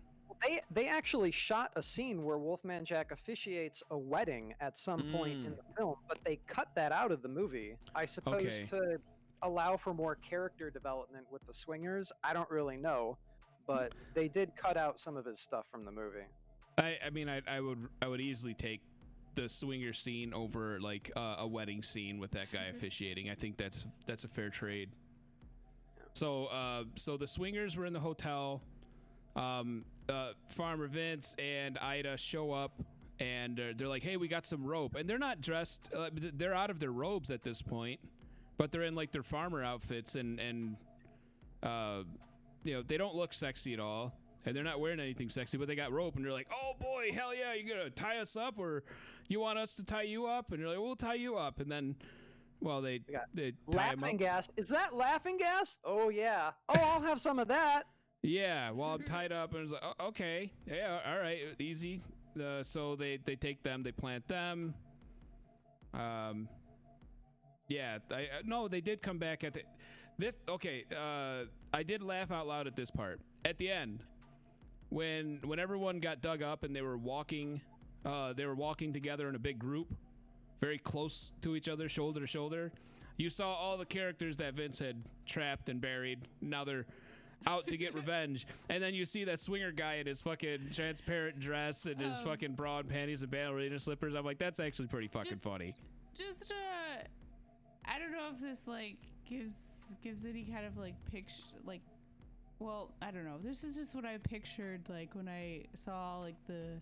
Speaker 3: they actually shot a scene where Wolfman Jack officiates a wedding at some point in the film, but they cut that out of the movie, I suppose, to allow for more character development with the swingers. I don't really know, but they did cut out some of his stuff from the movie.
Speaker 1: I mean, I would easily take the swinger scene over like a wedding scene with that guy officiating. I think that's a fair trade. So the swingers were in the hotel. Farmer Vince and Ida show up, and they're like, "Hey, we got some rope." And they're not dressed; they're out of their robes at this point, but they're in like their farmer outfits, and they don't look sexy at all, and they're not wearing anything sexy, but they got rope, and they're like, "Oh boy, hell yeah! You gonna tie us up, or you want us to tie you up?" And they're like, "We'll tie you up," and then. Well, they
Speaker 3: laughing gas. Is that laughing gas? Oh yeah. Oh, I'll have some of that.
Speaker 1: Yeah. Well, I'm tied up, and it's like, oh, okay, yeah, all right, easy. So they take them, they plant them. Yeah. No, they did come back at this. Okay. I did laugh out loud at this part at the end when everyone got dug up and they were walking together in a big group. Very close to each other, shoulder to shoulder. You saw all the characters that Vince had trapped and buried. Now they're out to get revenge. And then you see that swinger guy in his fucking transparent dress and his fucking bra and panties and ballerina slippers. I'm like, that's actually pretty fucking funny.
Speaker 2: Just I don't know if this like gives any kind of like picture, like, well, I don't know. This is just what I pictured like when I saw like the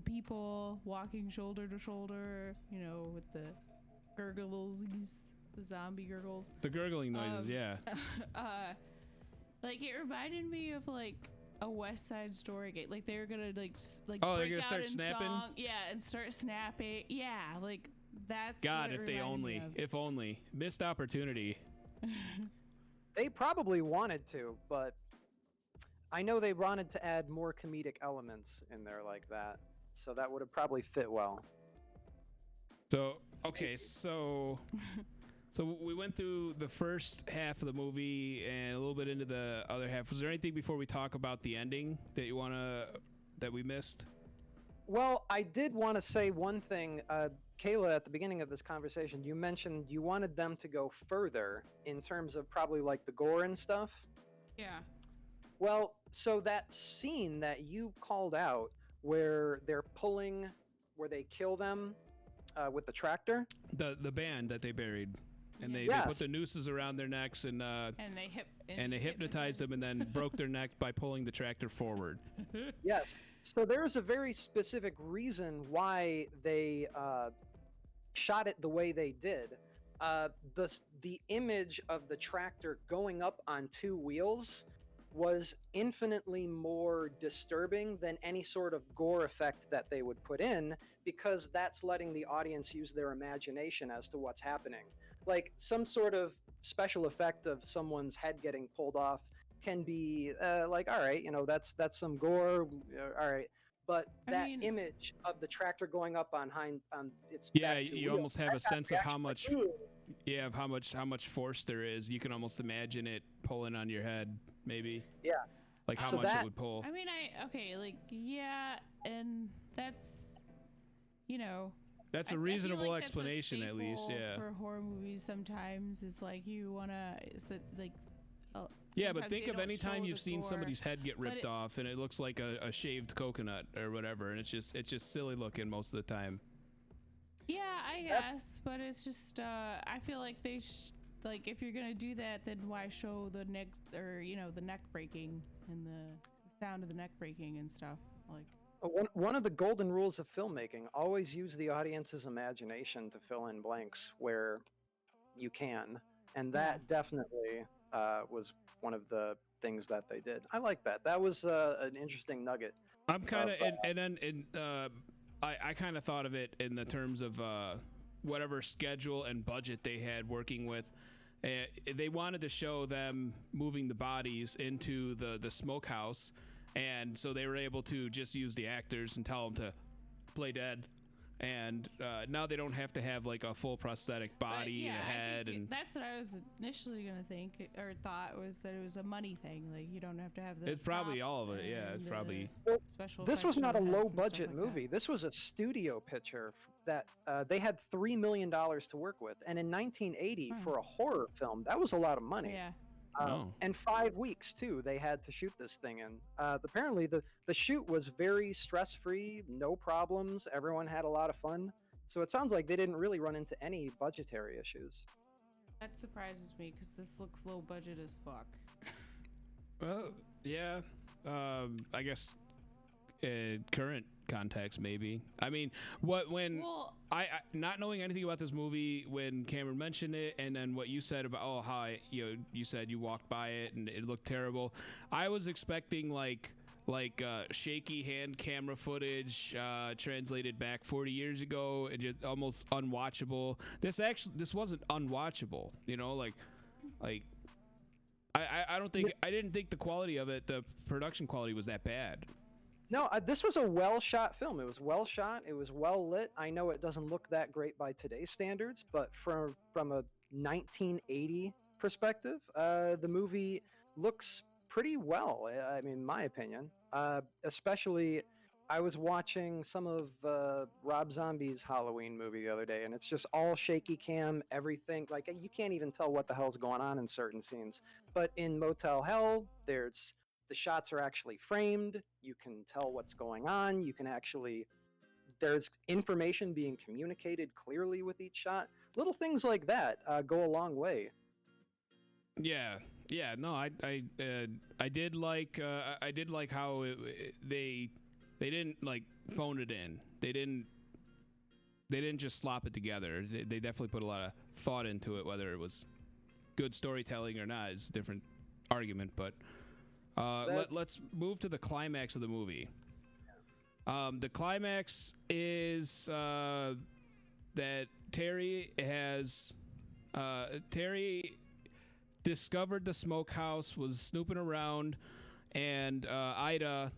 Speaker 2: people walking shoulder to shoulder, with the gurgles, the zombie gurgles.
Speaker 1: The gurgling noises, yeah.
Speaker 2: Like it reminded me of like a West Side Story game. Like they were gonna like
Speaker 1: oh,
Speaker 2: break
Speaker 1: they're gonna
Speaker 2: out
Speaker 1: start
Speaker 2: in
Speaker 1: snapping.
Speaker 2: Song. Yeah, and start snapping. Yeah, like that's.
Speaker 1: God, if only missed opportunity.
Speaker 3: They probably wanted to, but I know they wanted to add more comedic elements in there like that. So that would have probably fit well.
Speaker 1: So, okay, so we went through the first half of the movie and a little bit into the other half. Was there anything before we talk about the ending that we missed?
Speaker 3: Well, I did want to say one thing. Kayla, at the beginning of this conversation, you mentioned you wanted them to go further in terms of probably like the gore and stuff.
Speaker 2: Yeah.
Speaker 3: Well, so that scene that you called out where they kill them with the tractor.
Speaker 1: The band that they buried. And they put the nooses around their necks and they hypnotized them and then broke their neck by pulling the tractor forward.
Speaker 3: Yes. So there's a very specific reason why they shot it the way they did. The image of the tractor going up on two wheels was infinitely more disturbing than any sort of gore effect that they would put in, because that's letting the audience use their imagination as to what's happening. Like some sort of special effect of someone's head getting pulled off can be like, all right, that's some gore, all right. But that image of the tractor going up on its back two wheels,
Speaker 1: almost have a sense of how much force there is. You can almost imagine it pulling on your head, maybe.
Speaker 3: Yeah.
Speaker 1: Like how much it would pull.
Speaker 2: I mean, and that's,
Speaker 1: That's a reasonable explanation, at least. Yeah.
Speaker 2: For horror movies, sometimes it's like you wanna. Is that like?
Speaker 1: Yeah, but
Speaker 2: sometimes
Speaker 1: think
Speaker 2: they
Speaker 1: of
Speaker 2: don't
Speaker 1: any time
Speaker 2: show
Speaker 1: you've
Speaker 2: the
Speaker 1: seen
Speaker 2: gore.
Speaker 1: somebody's head get ripped
Speaker 2: it-
Speaker 1: off and it looks like a shaved coconut or whatever, and it's just silly looking most of the time.
Speaker 2: Yeah, I guess, but it's just I feel like like if you're gonna do that, then why show the neck or the neck breaking and the sound of the neck breaking and stuff like.
Speaker 3: One of the golden rules of filmmaking: always use the audience's imagination to fill in blanks where you can, and that definitely was one of the things that they did. I like that. That was an interesting nugget.
Speaker 1: I'm kind of I kind of thought of it in the terms of whatever schedule and budget they had working with. They wanted to show them moving the bodies into the smokehouse, and so they were able to just use the actors and tell them to play dead. And now they don't have to have like a full prosthetic body and a head. And
Speaker 2: that's what I was initially gonna think or thought, was that it was a money thing. Like you don't have to have the.
Speaker 1: it's probably
Speaker 2: props
Speaker 1: all of it. Yeah, it's
Speaker 2: and
Speaker 1: probably.
Speaker 2: special.
Speaker 3: This was
Speaker 2: effects
Speaker 3: not a
Speaker 2: on the heads
Speaker 3: low
Speaker 2: and stuff
Speaker 3: budget
Speaker 2: like
Speaker 3: movie. This was a studio picture that they had $3 million to work with, and in 1980 for a horror film, that was a lot of
Speaker 2: that.
Speaker 3: money.
Speaker 2: Yeah.
Speaker 3: And 5 weeks too they had to shoot this thing in. Apparently the shoot was very stress-free, no problems, everyone had a lot of fun, so it sounds like they didn't really run into any budgetary issues.
Speaker 2: That surprises me because this looks low budget as fuck.
Speaker 1: Well, yeah. I guess current context maybe. I mean, I not knowing anything about this movie, when Cameron mentioned it, and then what you said about how you said you walked by it and it looked terrible, I was expecting like shaky hand camera footage translated back 40 years ago and just almost unwatchable. This wasn't unwatchable, I didn't think the quality of it, the production quality, was that bad.
Speaker 3: No, this was a well-shot film. It was well shot. It was well lit. I know it doesn't look that great by today's standards, but from a 1980 perspective, the movie looks pretty well. I mean, in my opinion. Especially, I was watching some of Rob Zombie's Halloween movie the other day, and it's just all shaky cam, everything. Like, you can't even tell what the hell's going on in certain scenes. But in Motel Hell, the shots are actually framed. You can tell what's going on. You can there's information being communicated clearly with each shot. Little things like that go a long way.
Speaker 1: Yeah. No, I did like how they didn't like phone it in. They didn't just slop it together. They definitely put a lot of thought into it. Whether it was good storytelling or not is a different argument, but. Let's move to the climax of the movie. The climax is that Terry discovered the smokehouse, was snooping around, and Ida,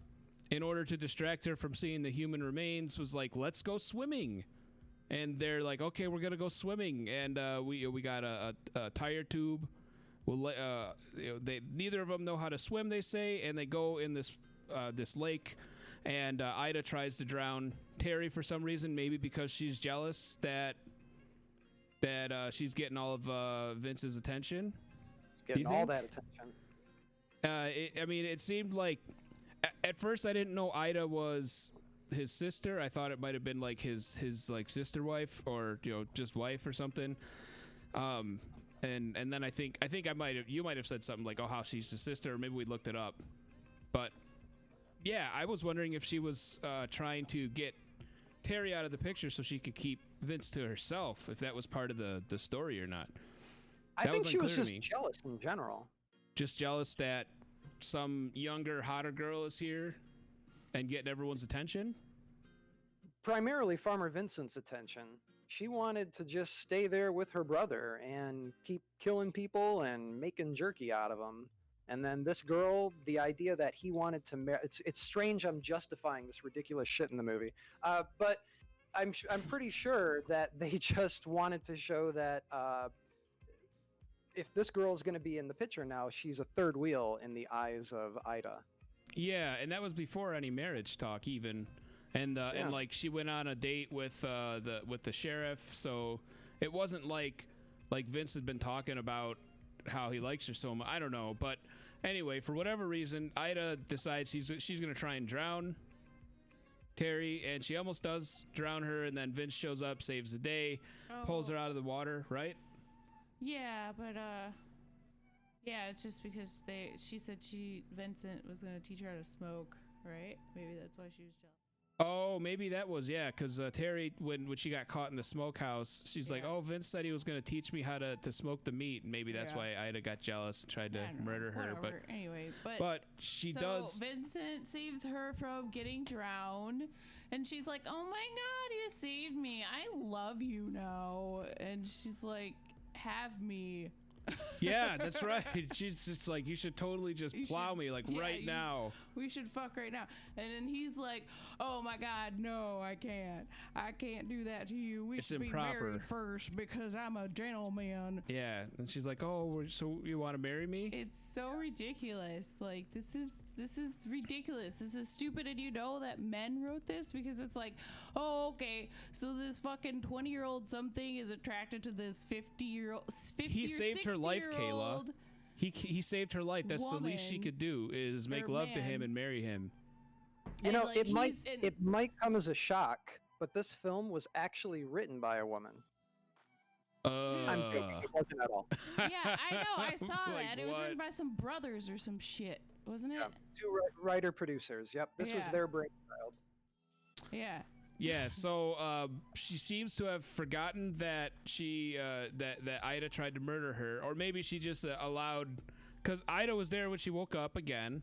Speaker 1: in order to distract her from seeing the human remains, was like, "Let's go swimming." And they're like, "Okay, we're gonna go swimming," and we got a tire tube. Well, neither of them know how to swim, they say, and they go in this lake, and Ida tries to drown Terry for some reason, maybe because she's jealous that she's getting all of Vince's attention.
Speaker 3: Getting all that attention.
Speaker 1: It seemed like at first I didn't know Ida was his sister. I thought it might have been like his like sister wife, or just wife or something. And then I think you might have said something like, "Oh, how she's his sister," or maybe we looked it up. But yeah, I was wondering if she was trying to get Terry out of the picture so she could keep Vince to herself, if that was part of the story or not.
Speaker 3: I think she was just jealous in general.
Speaker 1: Just jealous that some younger, hotter girl is here and getting everyone's attention?
Speaker 3: Primarily Farmer Vincent's attention. She wanted to just stay there with her brother and keep killing people and making jerky out of them. And then this girl, the idea that he wanted to marry, it's strange I'm justifying this ridiculous shit in the movie. But I'm pretty sure that they just wanted to show that if this girl is going to be in the picture now, she's a third wheel in the eyes of Ida.
Speaker 1: Yeah, and that was before any marriage talk even. And like she went on a date with the sheriff, so it wasn't like Vince had been talking about how he likes her so much. I don't know, but Anyway, for whatever reason, Ida decides she's gonna try and drown Terry, and she almost does drown her, and then Vince shows up, saves the day, pulls her out of the water, right?
Speaker 2: Yeah, but yeah, it's just because she said Vincent was gonna teach her how to smoke, right? Maybe that's why she was jealous.
Speaker 1: Oh, maybe that was, yeah, because Terry, when she got caught in the smokehouse, she's like, oh, Vince said he was going to teach me how to smoke the meat, and maybe that's why Ida got jealous and tried to murder her.
Speaker 2: Whatever.
Speaker 1: But
Speaker 2: anyway,
Speaker 1: she
Speaker 2: so
Speaker 1: does.
Speaker 2: Vincent saves her from getting drowned, and she's like, oh my God, you saved me. I love you now. And she's like, have me.
Speaker 1: Yeah, that's right. She's just like, you should totally just plow me, like, right now.
Speaker 2: We should fuck right now. And then he's like, oh my God, no, I can't do that to you. We should be married first because I'm a gentleman.
Speaker 1: Yeah, and she's like, oh, so you want to marry me?
Speaker 2: It's so ridiculous. Like, this is ridiculous. This is stupid. And you know that men wrote this because it's like, oh, okay, so this fucking 20-year-old something is attracted to this 50-year-old, 50
Speaker 1: he
Speaker 2: or
Speaker 1: saved her life, Kayla. He saved her life. That's the least she could do is make love to him and marry him.
Speaker 3: You know, it might come as a shock, but this film was actually written by a woman. I'm joking. It wasn't at all.
Speaker 2: Yeah, I know. I saw
Speaker 1: Like
Speaker 2: that. It was written by some brothers or some shit, wasn't it?
Speaker 3: Yeah, two writer-producers. Yep, this was their brainchild.
Speaker 2: Yeah.
Speaker 1: Yeah, so she seems to have forgotten that that Ida tried to murder her, or maybe she just allowed, because Ida was there when she woke up again,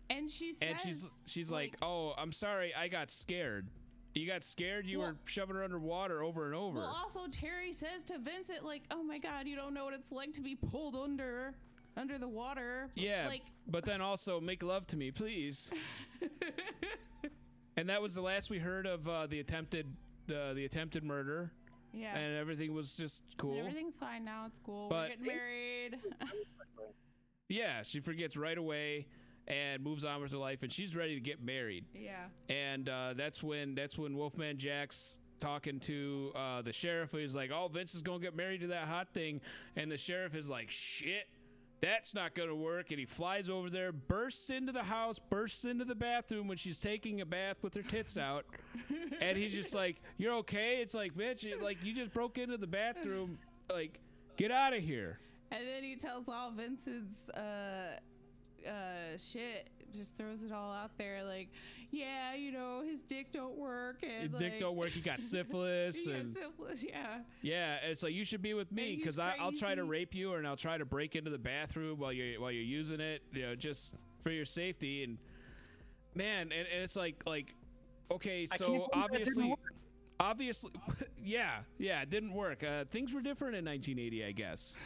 Speaker 2: and she says,
Speaker 1: and she's like, oh, I'm sorry, I got scared. You got scared? You were shoving her underwater over and over.
Speaker 2: Well, also Terry says to Vincent, like, oh my God, you don't know what it's like to be pulled under the water.
Speaker 1: Yeah,
Speaker 2: like,
Speaker 1: but then also make love to me, please. And that was the last we heard of the attempted murder.
Speaker 2: Yeah.
Speaker 1: And everything was just cool.
Speaker 2: Everything's fine now. It's cool.
Speaker 1: But
Speaker 2: we're getting married.
Speaker 1: Yeah, she forgets right away and moves on with her life, and she's ready to get married.
Speaker 2: Yeah.
Speaker 1: And that's when Wolfman Jack's talking to the sheriff. He's like, oh, Vince is gonna get married to that hot thing, and the sheriff is like, shit, that's not gonna work. And he flies over there, bursts into the house, bursts into the bathroom when she's taking a bath with her tits out, and he's just like, you're okay? It's like, bitch, you just broke into the bathroom, like, get out of here.
Speaker 2: And then he tells all Vincent's shit, just throws it all out there, like, yeah, you know, his dick don't work, and
Speaker 1: his dick don't work, he got syphilis. Yeah, and it's like, you should be with me because I'll try to rape you, and I'll try to break into the bathroom while you're using it, you know, just for your safety. And man, and it's like okay, so obviously yeah, it didn't work. Things were different in 1980, I guess.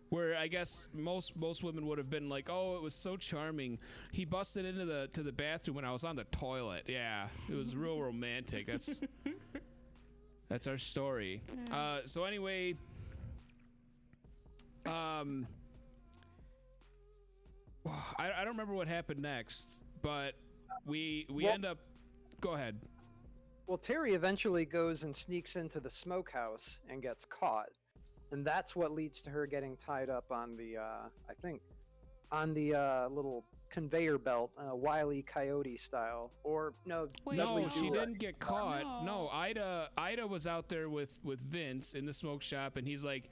Speaker 1: Where I guess most women would have been like, oh, it was so charming. He busted into the bathroom when I was on the toilet. Yeah, it was real romantic. That's our story. So anyway, I don't remember what happened next, but we end up. Go ahead.
Speaker 3: Well, Terry eventually goes and sneaks into the smokehouse and gets caught. And that's what leads to her getting tied up on the, little conveyor belt, Wile E. Coyote style. Or, no.
Speaker 1: No, she didn't get caught. No, Ida was out there with Vince in the smoke shop, and he's like,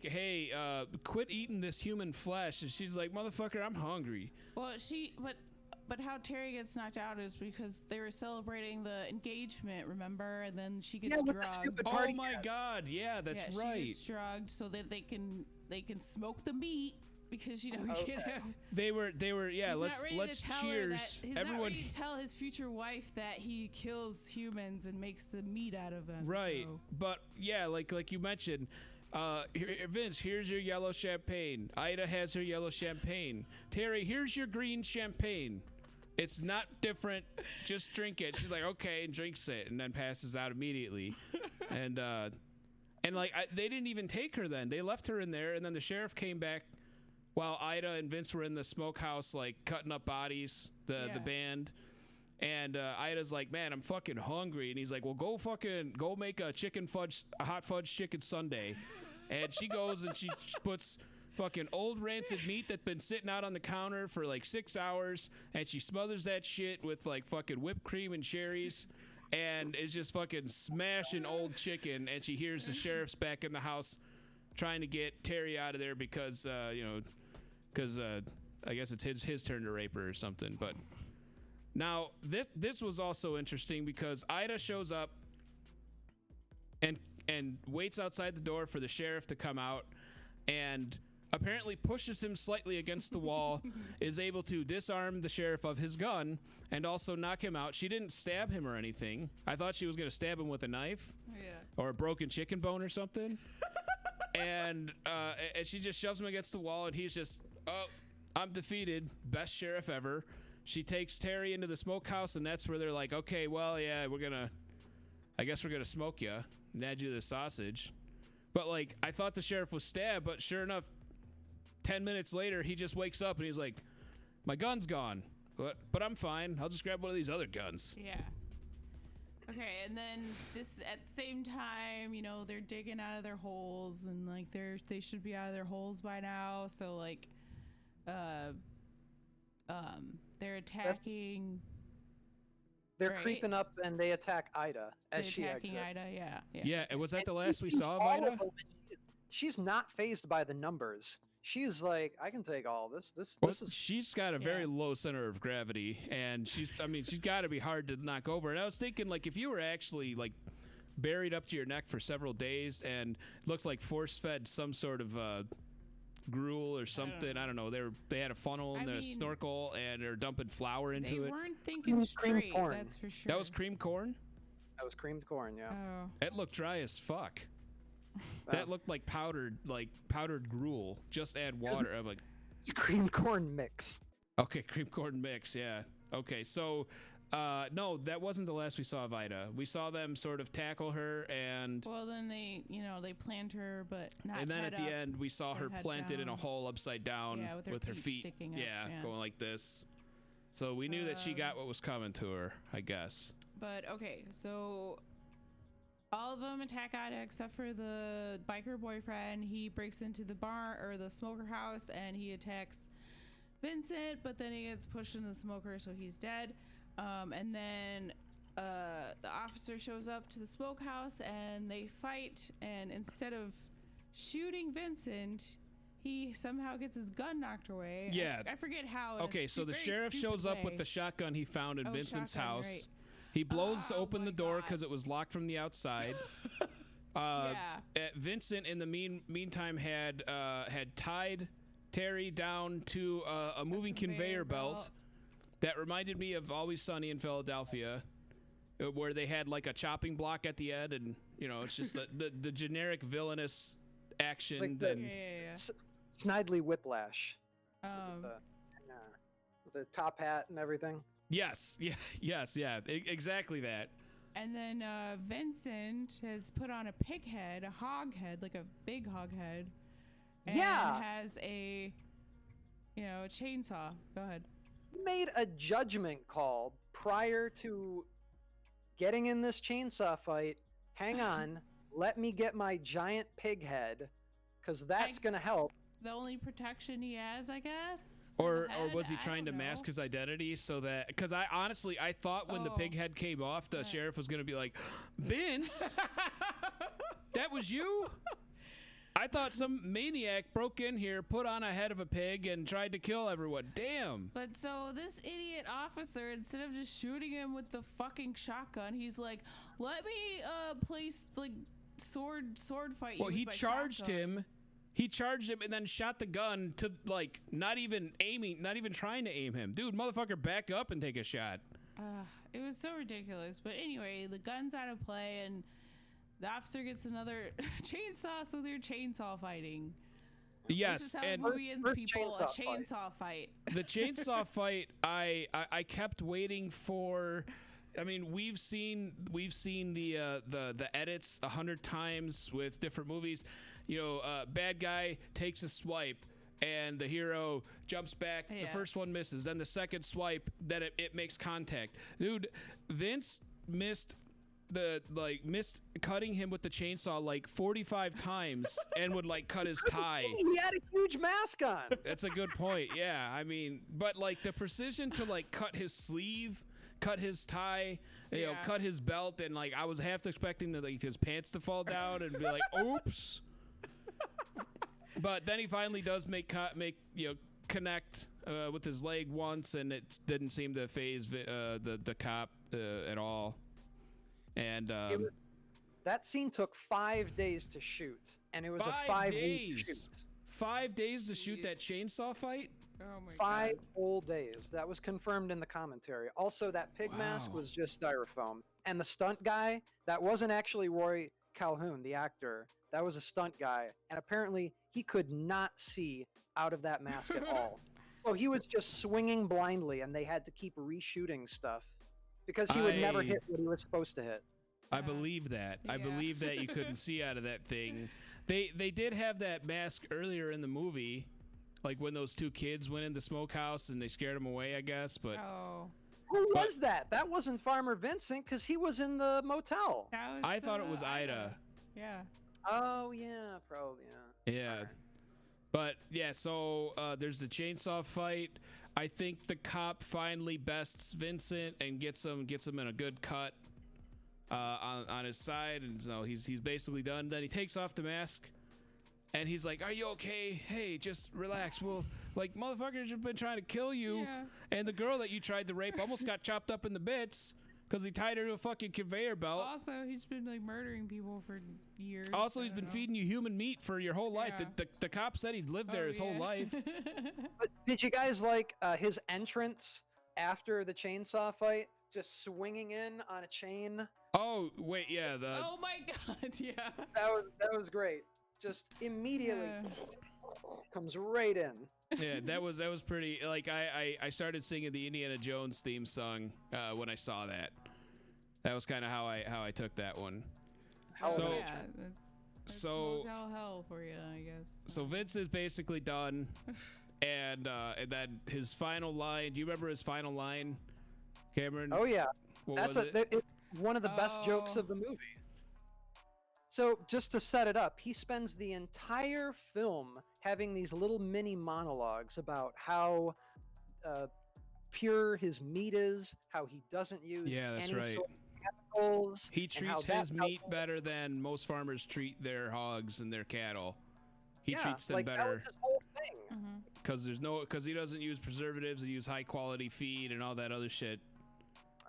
Speaker 1: hey, quit eating this human flesh. And she's like, motherfucker, I'm hungry.
Speaker 2: Well, but how Terry gets knocked out is because they were celebrating the engagement, remember? And then she gets drugged.
Speaker 1: Oh my God! Yeah, that's right.
Speaker 2: She gets drugged so that they can smoke the meat because you know
Speaker 1: they were yeah. Let's cheers.
Speaker 2: He's
Speaker 1: everyone.
Speaker 2: not ready to tell his future wife that he kills humans and makes the meat out of them.
Speaker 1: Right,
Speaker 2: so.
Speaker 1: But yeah, like you mentioned. Vince, here's your yellow champagne. Ida has her yellow champagne. Terry, here's your green champagne. It's not different. Just drink it. She's like, okay, and drinks it, and then passes out immediately. And they didn't even take her then. They left her in there, and then the sheriff came back while Ida and Vince were in the smokehouse, like cutting up bodies. The band. And Ida's like, man, I'm fucking hungry. And he's like, well, go make a hot fudge chicken sundae. And she goes and she puts fucking old rancid meat that's been sitting out on the counter for like 6 hours, and she smothers that shit with like fucking whipped cream and cherries, and is just fucking smashing old chicken, and she hears the sheriff's back in the house trying to get Terry out of there because I guess it's his turn to rape her or something. But now this was also interesting because Ida shows up and waits outside the door for the sheriff to come out, and apparently pushes him slightly against the wall, is able to disarm the sheriff of his gun and also knock him out. She didn't stab him or anything. I thought she was going to stab him with a knife or a broken chicken bone or something. and she just shoves him against the wall, and he's just, oh, I'm defeated. Best sheriff ever. She takes Terry into the smokehouse, and that's where they're like, okay, well, yeah, I guess we're going to smoke you and add you to the sausage. But like, I thought the sheriff was stabbed, but sure enough, 10 minutes later, he just wakes up and he's like, my gun's gone, but I'm fine. I'll just grab one of these other guns.
Speaker 2: Yeah. Okay, and then this at the same time, you know, they're digging out of their holes, and like they should be out of their holes by now. So like, they're attacking.
Speaker 3: They're creeping up and they attack Ida as she exits.
Speaker 2: Ida, yeah.
Speaker 1: Yeah, and was that the last we saw of Ida?
Speaker 3: She's not fazed by the numbers. She's like, I can take all this. This is.
Speaker 1: She's got a very low center of gravity, and she's got to be hard to knock over. And I was thinking, like, if you were actually like buried up to your neck for several days and looked like force-fed some sort of gruel or something, I don't know. They had a funnel in the snorkel and they're dumping flour into it.
Speaker 2: They weren't thinking straight,
Speaker 3: corn.
Speaker 2: that's for sure.
Speaker 1: That was cream corn?
Speaker 3: That was creamed corn, yeah.
Speaker 2: Oh.
Speaker 1: It looked dry as fuck. That looked like powdered gruel. Just add water. I'm like,
Speaker 3: it's a cream corn mix.
Speaker 1: Okay, cream corn mix, yeah. Okay, so no, that wasn't the last we saw of Ida. We saw them sort of tackle her, and
Speaker 2: well, then they plant her, but not.
Speaker 1: And then
Speaker 2: head
Speaker 1: at the
Speaker 2: up,
Speaker 1: end, we saw her planted in a hole upside down,
Speaker 2: with her
Speaker 1: feet
Speaker 2: sticking up,
Speaker 1: going like this. So we knew that she got what was coming to her, I guess.
Speaker 2: But okay, so all of them attack Ida except for the biker boyfriend. He breaks into the bar or the smoker house and he attacks Vincent, but then he gets pushed in the smoker, so he's dead. And then the officer shows up to the smokehouse and they fight, and instead of shooting Vincent, he somehow gets his gun knocked away.
Speaker 1: Yeah.
Speaker 2: I forget how.
Speaker 1: Okay, so the sheriff shows up with the shotgun he found in Vincent's house.
Speaker 2: Right.
Speaker 1: He blows open the door because it was locked from the outside. Vincent, in the meantime, had tied Terry down to a moving conveyor belt that reminded me of Always Sunny in Philadelphia, where they had like a chopping block at the end, and it's just the generic villainous action.
Speaker 3: It's like Snidely Whiplash. With the top hat and everything.
Speaker 1: Yes, exactly that.
Speaker 2: And then Vincent has put on a pig head, a hog head, like a big hog head. And has a chainsaw. Go ahead.
Speaker 3: He made a judgment call prior to getting in this chainsaw fight. Hang on, let me get my giant pig head, because that's going to help.
Speaker 2: The only protection he has, I guess.
Speaker 1: Or was he trying to mask his identity so that... Because I thought when the pig head came off, the sheriff was going to be like, Vince? That was you? I thought some maniac broke in here, put on a head of a pig, and tried to kill everyone. Damn.
Speaker 2: But so this idiot officer, instead of just shooting him with the fucking shotgun, he's like, let me place like sword fight you.
Speaker 1: Well, he charged him. He charged him and then shot the gun to, like, not even trying to aim him. Dude, motherfucker, back up and take a shot.
Speaker 2: It was so ridiculous. But anyway, the gun's out of play, and the officer gets another chainsaw, so they're chainsaw fighting.
Speaker 1: Yes,
Speaker 2: this is how
Speaker 1: and
Speaker 2: the movie ends people, a chainsaw fight.
Speaker 1: The chainsaw fight, I kept waiting for... I mean, we've seen the edits 100 times with different movies. Bad guy takes a swipe and the hero jumps back. The first one misses, then the second swipe, then it makes contact. Dude, Vince missed missed cutting him with the chainsaw like 45 times and would like cut his tie.
Speaker 3: He had a huge mask on.
Speaker 1: That's a good point. Yeah, I mean, but like the precision to like cut his sleeve, cut his tie, you know, cut his belt, and like I was half expecting like his pants to fall down and be like, oops. But then he finally does make connect with his leg once, and it didn't seem to phase the cop at all. And
Speaker 3: that scene took 5 days to shoot, and it was a 5-week shoot.
Speaker 1: 5 days to shoot that chainsaw fight?
Speaker 2: Oh my
Speaker 3: 5
Speaker 2: God.
Speaker 3: whole days. That was confirmed in the commentary. Also, that pig mask was just styrofoam. And the stunt guy, that wasn't actually Roy Calhoun, the actor. That was a stunt guy. And apparently, he could not see out of that mask at all. So he was just swinging blindly, and they had to keep reshooting stuff because he would never hit what he was supposed to hit.
Speaker 1: I believe that. I believe that you couldn't see out of that thing. They did have that mask earlier in the movie, like when those two kids went in the smokehouse and they scared them away, I guess. But
Speaker 3: who was that? That wasn't Farmer Vincent because he was in the motel.
Speaker 1: I thought it was Ida.
Speaker 2: Yeah.
Speaker 3: Oh yeah, probably
Speaker 1: Yeah. Right. But yeah, so there's the chainsaw fight. I think the cop finally bests Vincent and gets him in a good cut on his side, and so he's basically done. Then he takes off the mask, and he's like, "Are you okay? Hey, just relax. Well, like motherfuckers have been trying to kill you, and the girl that you tried to rape almost got chopped up into bits." Because he tied her to a fucking conveyor belt.
Speaker 2: Also, he's been like murdering people for years.
Speaker 1: Also, he's been feeding you human meat for your whole life. The cop said he'd lived there his whole life.
Speaker 3: But did you guys like his entrance after the chainsaw fight? Just swinging in on a chain.
Speaker 1: Oh wait, yeah.
Speaker 2: Oh my God, yeah.
Speaker 3: That was great. Just immediately comes right in.
Speaker 1: Yeah, that was pretty. Like I started singing the Indiana Jones theme song when I saw that. That was kind of how I took that one.
Speaker 2: So yeah, that's Motel Hell for you, I guess.
Speaker 1: So Vince is basically done, and then his final line. Do you remember his final line, Cameron?
Speaker 3: Oh yeah,
Speaker 1: What was it?
Speaker 3: It's one of the best jokes of the movie. So just to set it up, he spends the entire film having these little mini monologues about how pure his meat is, how he doesn't use any sort of chemicals.
Speaker 1: He treats his meat better than most farmers treat their hogs and their cattle. He treats them better. That was his whole thing. Because he doesn't use preservatives, he uses high quality feed and all that other shit.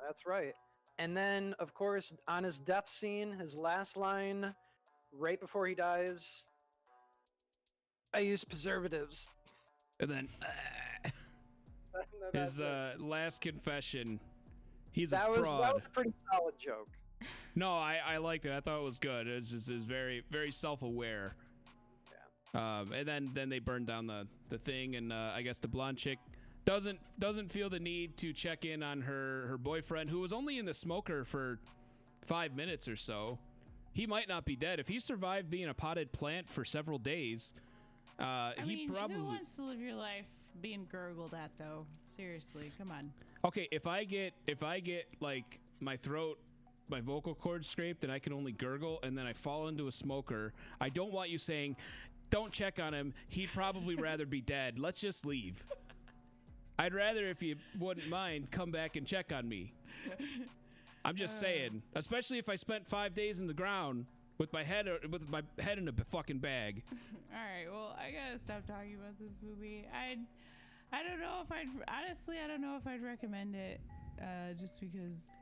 Speaker 3: That's right. And then, of course, on his death scene, his last line, right before he dies, "I use preservatives."
Speaker 1: And then his last confession, he's a fraud. That was a pretty solid joke. No, I liked it. I thought it was good. It's very, very self-aware. Yeah. And then they burned down the thing, and I guess the blonde chick doesn't feel the need to check in on her boyfriend, who was only in the smoker for 5 minutes or so. He might not be dead. If he survived being a potted plant for several days, he probably...
Speaker 2: Who wants to live your life being gurgled at, though? Seriously, come on.
Speaker 1: Okay, if I get like my throat, my vocal cords scraped, and I can only gurgle, and then I fall into a smoker, I don't want you saying, "Don't check on him. He'd probably rather be dead. Let's just leave." I'd rather, if you wouldn't mind, come back and check on me. I'm just saying, especially if I spent 5 days in the ground with my head in a fucking bag.
Speaker 2: All right, well, I gotta stop talking about this movie. I don't know if I don't know if I'd recommend it, just because.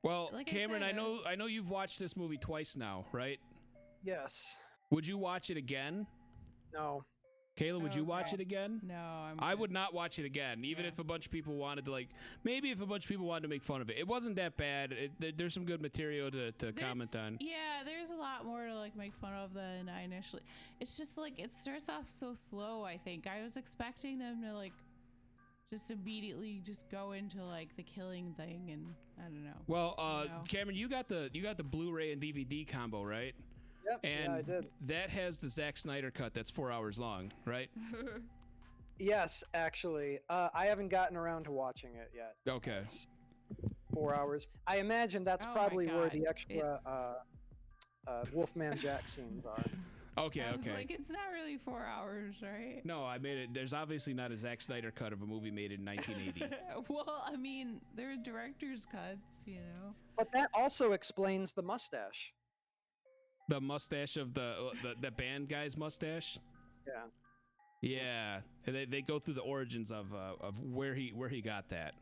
Speaker 1: Well, like Cameron, I know you've watched this movie twice now, right?
Speaker 3: Yes.
Speaker 1: Would you watch it again?
Speaker 3: No.
Speaker 1: Kayla, would you watch it again?
Speaker 2: No,
Speaker 1: I would not watch it again, even if a bunch of people wanted to, maybe if a bunch of people wanted to make fun of it. It wasn't that bad. There's some good material to comment on.
Speaker 2: Yeah, there's a lot more to make fun of than I initially. It's just it starts off so slow, I think. I was expecting them to just immediately just go into the killing thing, and I don't know.
Speaker 1: Well, Cameron, you got the Blu-ray and DVD combo, right?
Speaker 3: Yep,
Speaker 1: and
Speaker 3: I did.
Speaker 1: That has the Zack Snyder cut that's 4 hours long, right?
Speaker 3: Yes, actually. I haven't gotten around to watching it yet.
Speaker 1: Okay.
Speaker 3: 4 hours. I imagine that's
Speaker 2: Oh my
Speaker 3: probably where
Speaker 2: God.
Speaker 3: the extra Wolfman Jack scenes are.
Speaker 1: Okay,
Speaker 2: I was
Speaker 1: okay.
Speaker 2: like, it's not really 4 hours, right?
Speaker 1: No, I made it. There's obviously not a Zack Snyder cut of a movie made in 1980.
Speaker 2: Well, I mean, there are director's cuts, you know.
Speaker 3: But that also explains the mustache.
Speaker 1: The mustache of the band guy's mustache.
Speaker 3: Yeah.
Speaker 1: Yeah, they go through the origins of where he got that,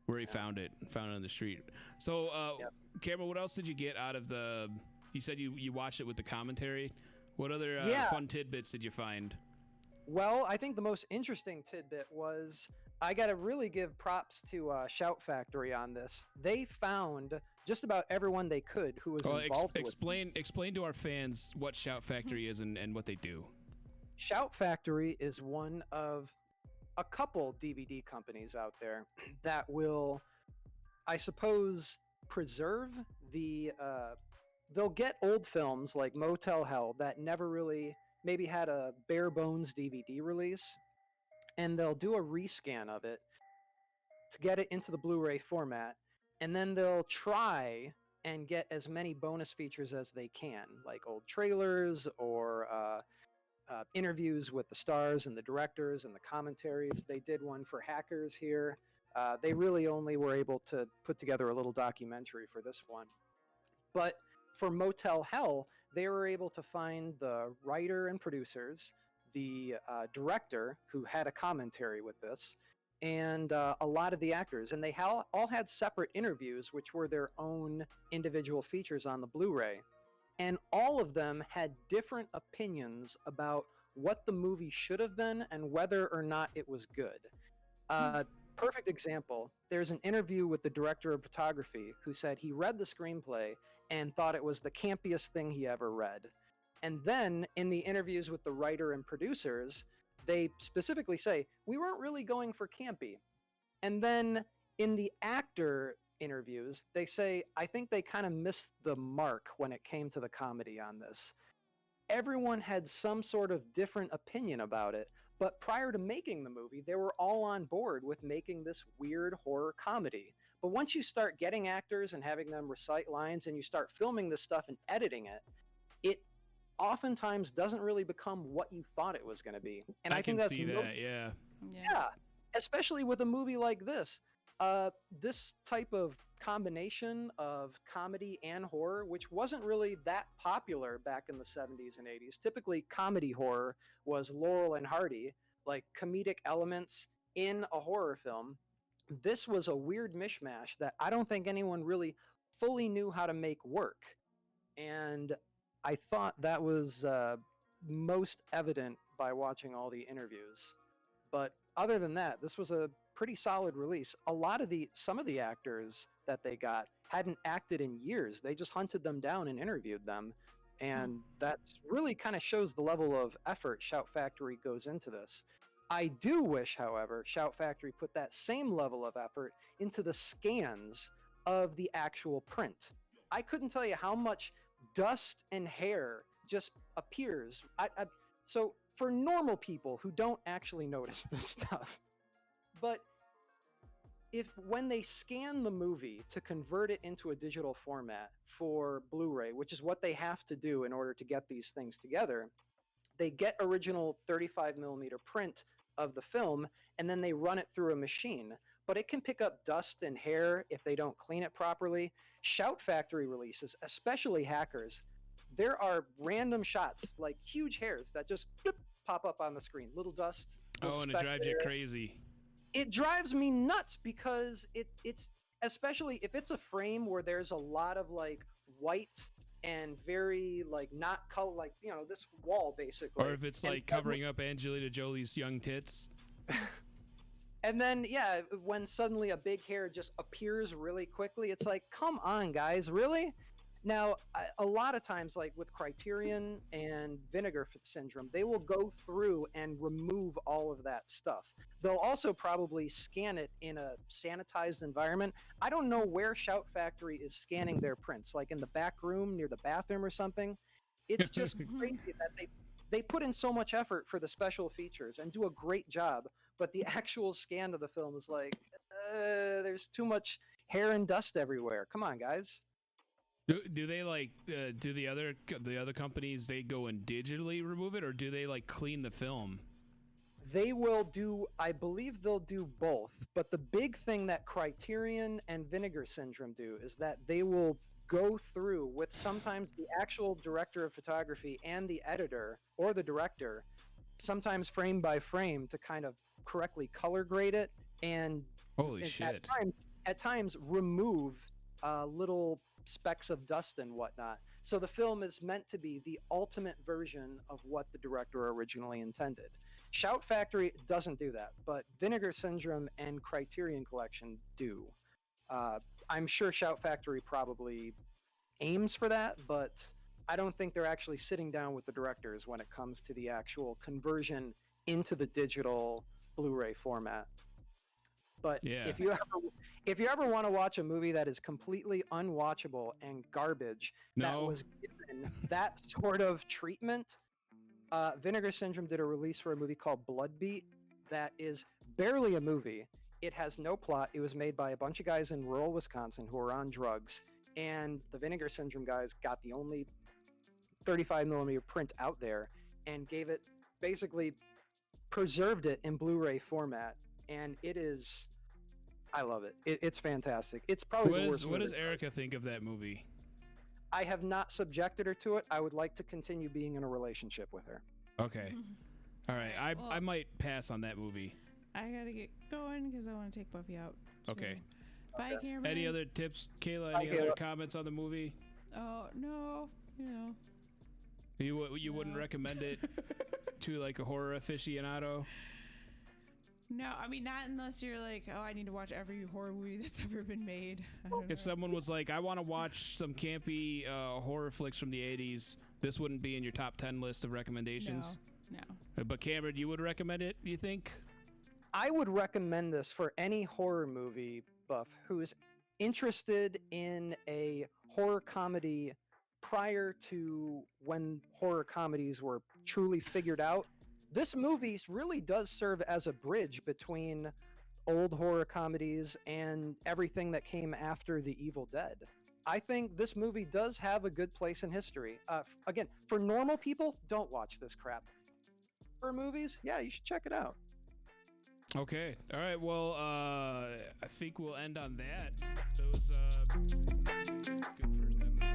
Speaker 1: where he found it on the street. So, Cameron, what else did you get out of the? You said you watched it with the commentary. What other fun tidbits did you find?
Speaker 3: Well, I think the most interesting tidbit was I got to really give props to Shout Factory on this. They found just about everyone they could who was involved.
Speaker 1: Explain to our fans what Shout Factory is and what they do.
Speaker 3: Shout Factory is one of a couple DVD companies out there that will, I suppose, preserve the. They'll get old films like Motel Hell that never really maybe had a bare bones DVD release, and they'll do a rescan of it to get it into the Blu-ray format, and then they'll try and get as many bonus features as they can, like old trailers or interviews with the stars and the directors and the commentaries. They did one for Hackers here. They really only were able to put together a little documentary for this one. But for Motel Hell, they were able to find the writer and producers, the director who had a commentary with this, and a lot of the actors. And they all had separate interviews, which were their own individual features on the Blu-ray. And all of them had different opinions about what the movie should have been and whether or not it was good. Perfect example, there's an interview with the director of photography who said he read the screenplay and thought it was the campiest thing he ever read. And then in the interviews with the writer and producers, they specifically say, we weren't really going for campy. And then in the actor interviews, they say, I think they kind of missed the mark when it came to the comedy on this. Everyone had some sort of different opinion about it, but prior to making the movie, they were all on board with making this weird horror comedy. But once you start getting actors and having them recite lines and you start filming this stuff and editing it, it oftentimes doesn't really become what you thought it was going to be. And I think that's
Speaker 1: see that, yeah.
Speaker 3: Yeah, especially with a movie like this. This type of combination of comedy and horror, which wasn't really that popular back in the 70s and 80s. Typically, comedy horror was Laurel and Hardy, like comedic elements in a horror film. This was a weird mishmash that I don't think anyone really fully knew how to make work. And I thought that was most evident by watching all the interviews. But other than that, this was a pretty solid release. Some of the actors that they got hadn't acted in years. They just hunted them down and interviewed them. And that's really kind of shows the level of effort Shout Factory goes into this. I do wish, however, Shout Factory put that same level of effort into the scans of the actual print. I couldn't tell you how much dust and hair just appears. So for normal people who don't actually notice this stuff, but when they scan the movie to convert it into a digital format for Blu-ray, which is what they have to do in order to get these things together, they get original 35 millimeter print of the film, and then they run it through a machine. But it can pick up dust and hair if they don't clean it properly. Shout Factory releases, especially Hackers, there are random shots, like huge hairs that just pop up on the screen. Little dust.
Speaker 1: Oh, and it drives you crazy.
Speaker 3: It drives me nuts because it's especially if it's a frame where there's a lot of like white and very like not color, like, you know, this wall basically.
Speaker 1: Or if it's like covering up Angelina Jolie's young tits.
Speaker 3: And then, yeah, when suddenly a big hair just appears really quickly, it's like, come on, guys, really? Now, a lot of times, like with Criterion and Vinegar Syndrome, they will go through and remove all of that stuff. They'll also probably scan it in a sanitized environment. I don't know where Shout Factory is scanning their prints, like in the back room near the bathroom or something. It's just crazy that they put in so much effort for the special features and do a great job, but the actual scan of the film is like, there's too much hair and dust everywhere. Come on, guys.
Speaker 1: Do they like do the other companies, they go and digitally remove it, or do they like clean the film?
Speaker 3: They will do, I believe they'll do both. But the big thing that Criterion and Vinegar Syndrome do is that they will go through with sometimes the actual director of photography and the editor or the director, sometimes frame by frame, to kind of correctly color grade it and
Speaker 1: Holy shit.
Speaker 3: At times remove little specks of dust and whatnot. So the film is meant to be the ultimate version of what the director originally intended. Shout Factory doesn't do that, but Vinegar Syndrome and Criterion Collection do. I'm sure Shout Factory probably aims for that, but I don't think they're actually sitting down with the directors when it comes to the actual conversion into the digital Blu-ray format. But
Speaker 1: yeah.
Speaker 3: if you ever want to watch a movie that is completely unwatchable and garbage, that was given that sort of treatment, Vinegar Syndrome did a release for a movie called Bloodbeat that is barely a movie. It has no plot. It was made by a bunch of guys in rural Wisconsin who were on drugs, and the Vinegar Syndrome guys got the only 35 millimeter print out there and gave it, basically preserved it in Blu-ray format, and it is, I love it. It's fantastic. It's probably the worst.
Speaker 1: What does Erica think of that movie?
Speaker 3: I have not subjected her to it. I would like to continue being in a relationship with her.
Speaker 1: Okay. All right. I might pass on that movie.
Speaker 2: I gotta get going because I want to take Buffy out.
Speaker 1: Okay.
Speaker 2: Bye, Cameron.
Speaker 1: Any other tips, Kayla? Any other comments on the movie?
Speaker 2: Oh, no.
Speaker 1: You wouldn't recommend it to like a horror aficionado?
Speaker 2: No, I mean, not unless you're like, oh, I need to watch every horror movie that's ever been made.
Speaker 1: If someone was like, I want to watch some campy horror flicks from the 80s, this wouldn't be in your top 10 list of recommendations?
Speaker 2: No.
Speaker 1: But Cameron, you would recommend it, you think?
Speaker 3: I would recommend this for any horror movie buff who is interested in a horror comedy prior to when horror comedies were truly figured out. This movie really does serve as a bridge between old horror comedies and everything that came after The Evil Dead. I think this movie does have a good place in history. Again, for normal people, don't watch this crap. For movies, yeah, you should check it out.
Speaker 1: Okay. All right. Well, I think we'll end on that. That was good first episode.